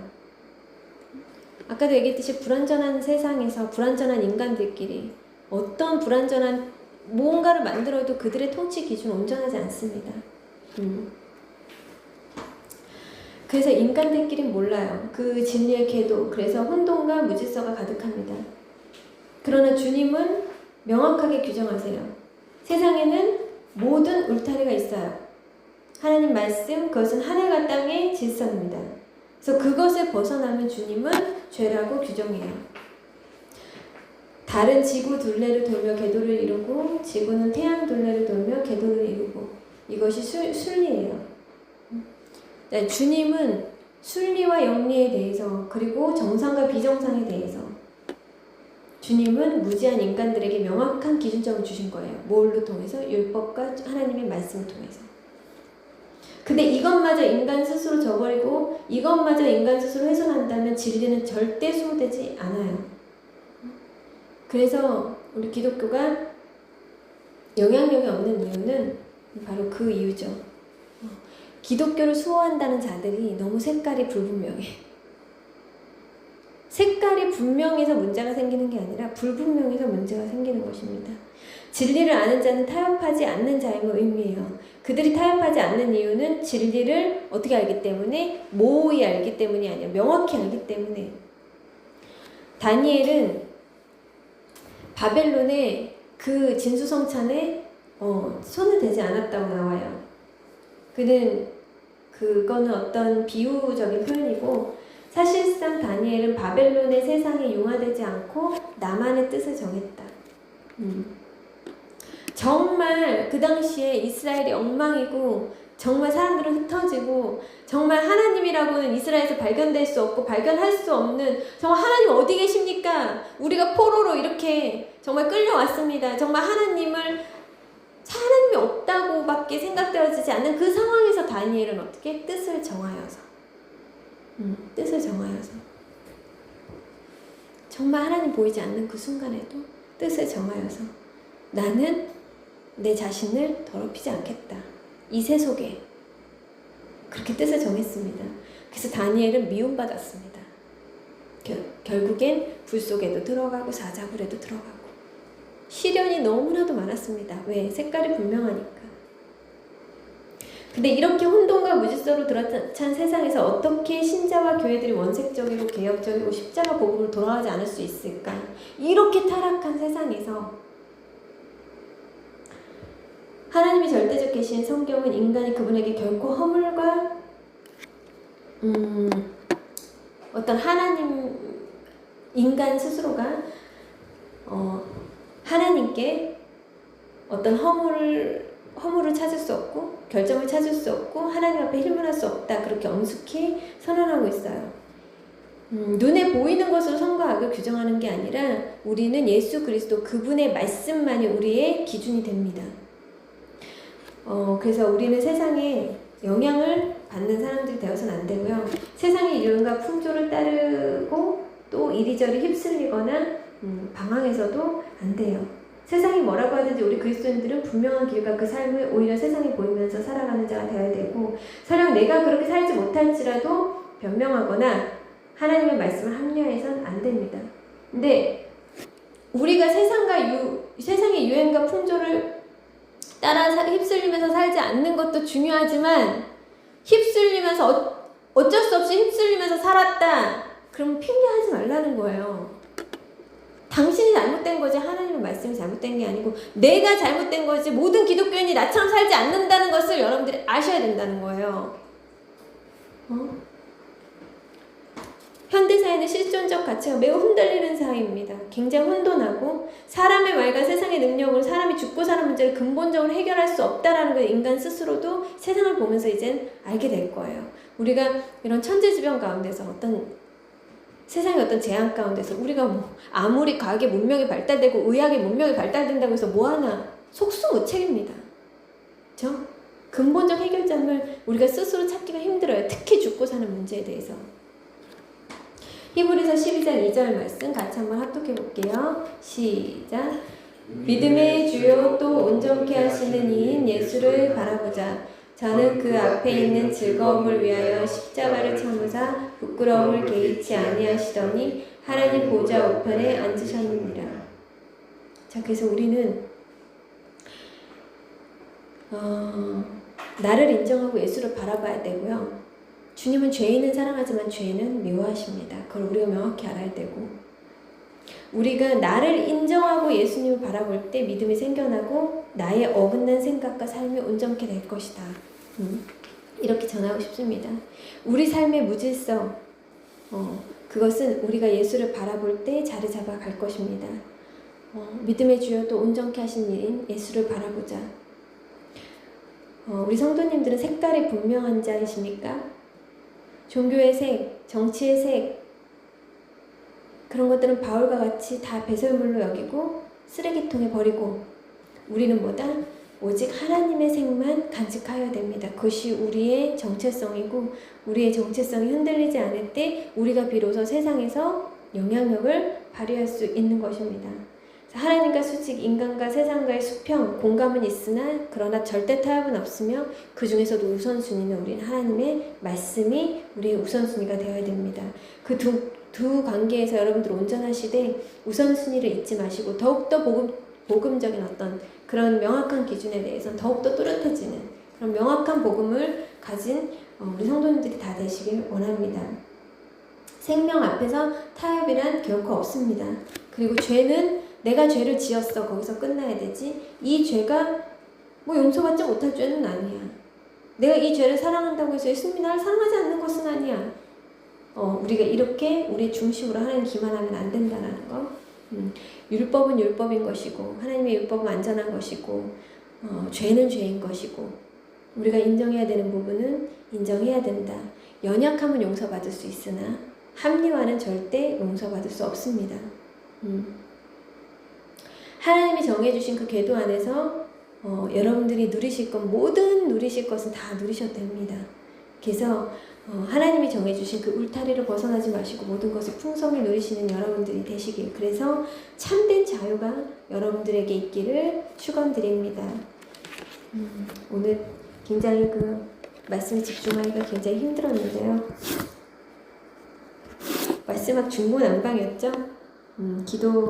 아까도 얘기했듯이 불완전한 세상에서 불완전한 인간들끼리 어떤 불완전한 무언가를 만들어도 그들의 통치 기준은 온전하지 않습니다. 그래서 인간들끼리 몰라요. 그 진리의 궤도. 그래서 혼돈과 무질서가 가득합니다. 그러나 주님은 명확하게 규정하세요. 세상에는 모든 울타리가 있어요. 하나님 말씀, 그것은 하늘과 땅의 질서입니다. 그래서 그것을 벗어나면 주님은 죄라고 규정해요. 달은 지구 둘레를 돌며 궤도를 이루고 지구는 태양 둘레를 돌며 궤도를 이루고, 이것이 순리예요. 주님은 순리와 영리에 대해서, 그리고 정상과 비정상에 대해서 주님은 무지한 인간들에게 명확한 기준점을 주신 거예요. 뭘로 통해서? 율법과 하나님의 말씀을 통해서. 근데 이것마저 인간 스스로 저버리고 이것마저 인간 스스로 훼손한다면 진리는 절대 수호되지 않아요. 그래서 우리 기독교가 영향력이 없는 이유는 바로 그 이유죠. 기독교를 수호한다는 자들이 너무 색깔이 불분명해. 색깔이 분명해서 문제가 생기는 게 아니라 불분명해서 문제가 생기는 것입니다. 진리를 아는 자는 타협하지 않는 자임을 의미해요. 그들이 타협하지 않는 이유는 진리를 어떻게 알기 때문에, 모호히 알기 때문이 아니라 명확히 알기 때문에. 다니엘은 바벨론의 그 진수성찬에 손을 대지 않았다고 나와요. 그거는 어떤 비유적인 표현이고, 사실상 다니엘은 바벨론의 세상에 융화되지 않고 나만의 뜻을 정했다. 정말 그 당시에 이스라엘이 엉망이고 정말 사람들은 흩어지고 정말 하나님이라고는 이스라엘에서 발견될 수 없고 발견할 수 없는, 정말 하나님 어디 계십니까? 우리가 포로로 이렇게 정말 끌려왔습니다. 정말 하나님이 없다고밖에 생각되어지지 않는 그 상황에서 다니엘은 어떻게? 뜻을 정하여서 정말 하나님 보이지 않는 그 순간에도 뜻을 정하여서 나는 내 자신을 더럽히지 않겠다. 이 세 속에 그렇게 뜻을 정했습니다. 그래서 다니엘은 미움받았습니다. 결국엔 불 속에도 들어가고 사자굴에도 들어가고 시련이 너무나도 많았습니다. 왜? 색깔이 분명하니까. 근데 이렇게 혼돈과 무질서로 들어찬 세상에서 어떻게 신자와 교회들이 원색적이고 개혁적이고 십자가 복음으로 돌아가지 않을 수 있을까? 이렇게 타락한 세상에서 하나님이 절대적 계시인 성경은 인간이 그분에게 결코 허물과 어떤 인간 스스로가 하나님께 어떤 허물을 찾을 수 없고 결점을 찾을 수 없고 하나님 앞에 힐문할 수 없다, 그렇게 엄숙히 선언하고 있어요. 눈에 보이는 것으로 선과 악을 규정하는 게 아니라 우리는 예수 그리스도 그분의 말씀만이 우리의 기준이 됩니다. 그래서 우리는 세상에 영향을 받는 사람들이 되어서는 안 되고요. 세상의 유행과 풍조를 따르고 또 이리저리 휩쓸리거나 방황해서도 안 돼요. 세상이 뭐라고 하든지 우리 그리스도인들은 분명한 길과 그 삶을 오히려 세상에 보이면서 살아가는 자가 되어야 되고, 설령 내가 그렇게 살지 못할지라도 변명하거나 하나님의 말씀을 합리화해서는 안 됩니다. 근데 우리가 세상의 유행과 풍조를 따라 휩쓸리면서 살지 않는 것도 중요하지만, 휩쓸리면서 어쩔 수 없이 휩쓸리면서 살았다, 그러면 핑계하지 말라는 거예요. 당신이 잘못된 거지 하나님의 말씀이 잘못된 게 아니고 내가 잘못된 거지 모든 기독교인이 나처럼 살지 않는다는 것을 여러분들이 아셔야 된다는 거예요. 현대사회는 실존적 가치가 매우 흔들리는 사회입니다. 굉장히 혼돈하고 사람의 말과 세상의 능력으로 사람이 죽고 사는 문제를 근본적으로 해결할 수 없다라는 걸 인간 스스로도 세상을 보면서 이젠 알게 될 거예요. 우리가 이런 천재지변 가운데서 세상의 어떤 재앙 가운데서 우리가 뭐 아무리 과학의 문명이 발달되고 의학의 문명이 발달된다고 해서 뭐 하나 속수무책입니다. 그렇죠? 근본적 해결점을 우리가 스스로 찾기가 힘들어요. 특히 죽고 사는 문제에 대해서. 히브리서 12장 2절 말씀 같이 한번 합독해 볼게요. 시작. 믿음의 주요 또 온전케 하시는 이인 예수를 바라보자. 저는 그 앞에 있는 즐거움을 위하여 십자가를 참으사 부끄러움을 개의치 아니하시더니 하나님 보좌 우편에 앉으셨느니라. 자, 그래서 우리는 나를 인정하고 예수를 바라봐야 되고요. 주님은 죄인은 사랑하지만 죄는 미워하십니다. 그걸 우리가 명확히 알아야 되고, 우리가 나를 인정하고 예수님을 바라볼 때 믿음이 생겨나고 나의 어긋난 생각과 삶이 온전케 될 것이다. 이렇게 전하고 싶습니다. 우리 삶의 무질서, 그것은 우리가 예수를 바라볼 때 자리 잡아 갈 것입니다. 믿음의 주여 또 온전케 하신 일인 예수를 바라보자. 우리 성도님들은 색깔이 분명한 자이십니까? 종교의 색, 정치의 색, 그런 것들은 바울과 같이 다 배설물로 여기고 쓰레기통에 버리고, 우리는 뭐다? 오직 하나님의 색만 간직하여야 됩니다. 그것이 우리의 정체성이고, 우리의 정체성이 흔들리지 않을 때 우리가 비로소 세상에서 영향력을 발휘할 수 있는 것입니다. 하나님과 수직, 인간과 세상과의 수평, 공감은 있으나 그러나 절대 타협은 없으며 그 중에서도 우선순위는 우리는 하나님의 말씀이 우리의 우선순위가 되어야 됩니다. 그 두 관계에서 여러분들 온전하시되 우선순위를 잊지 마시고 더욱더 복음적인 어떤 그런 명확한 기준에 대해서 더욱더 뚜렷해지는 그런 명확한 복음을 가진 우리 성도님들이 다 되시길 원합니다. 생명 앞에서 타협이란 결코 없습니다. 그리고 죄는 내가 죄를 지었어, 거기서 끝나야 되지, 이 죄가 뭐 용서받지 못할 죄는 아니야. 내가 이 죄를 사랑한다고 해서 예수님이 나를 사랑하지 않는 것은 아니야. 우리가 이렇게 우리 중심으로 하나님 기만하면 안 된다는 거. 율법은 율법인 것이고 하나님의 율법은 완전한 것이고 죄는 죄인 것이고 우리가 인정해야 되는 부분은 인정해야 된다. 연약함은 용서받을 수 있으나 합리화는 절대 용서받을 수 없습니다. 하나님이 정해주신 그 궤도 안에서 여러분들이 누리실 것, 모든 누리실 것은 다 누리셔도 됩니다. 그래서 하나님이 정해주신 그 울타리를 벗어나지 마시고 모든 것을 풍성히 누리시는 여러분들이 되시길, 그래서 참된 자유가 여러분들에게 있기를 축원드립니다. 오늘 굉장히 그 말씀에 집중하기가 굉장히 힘들었는데요. 말씀 막 중구난방이었죠. 기도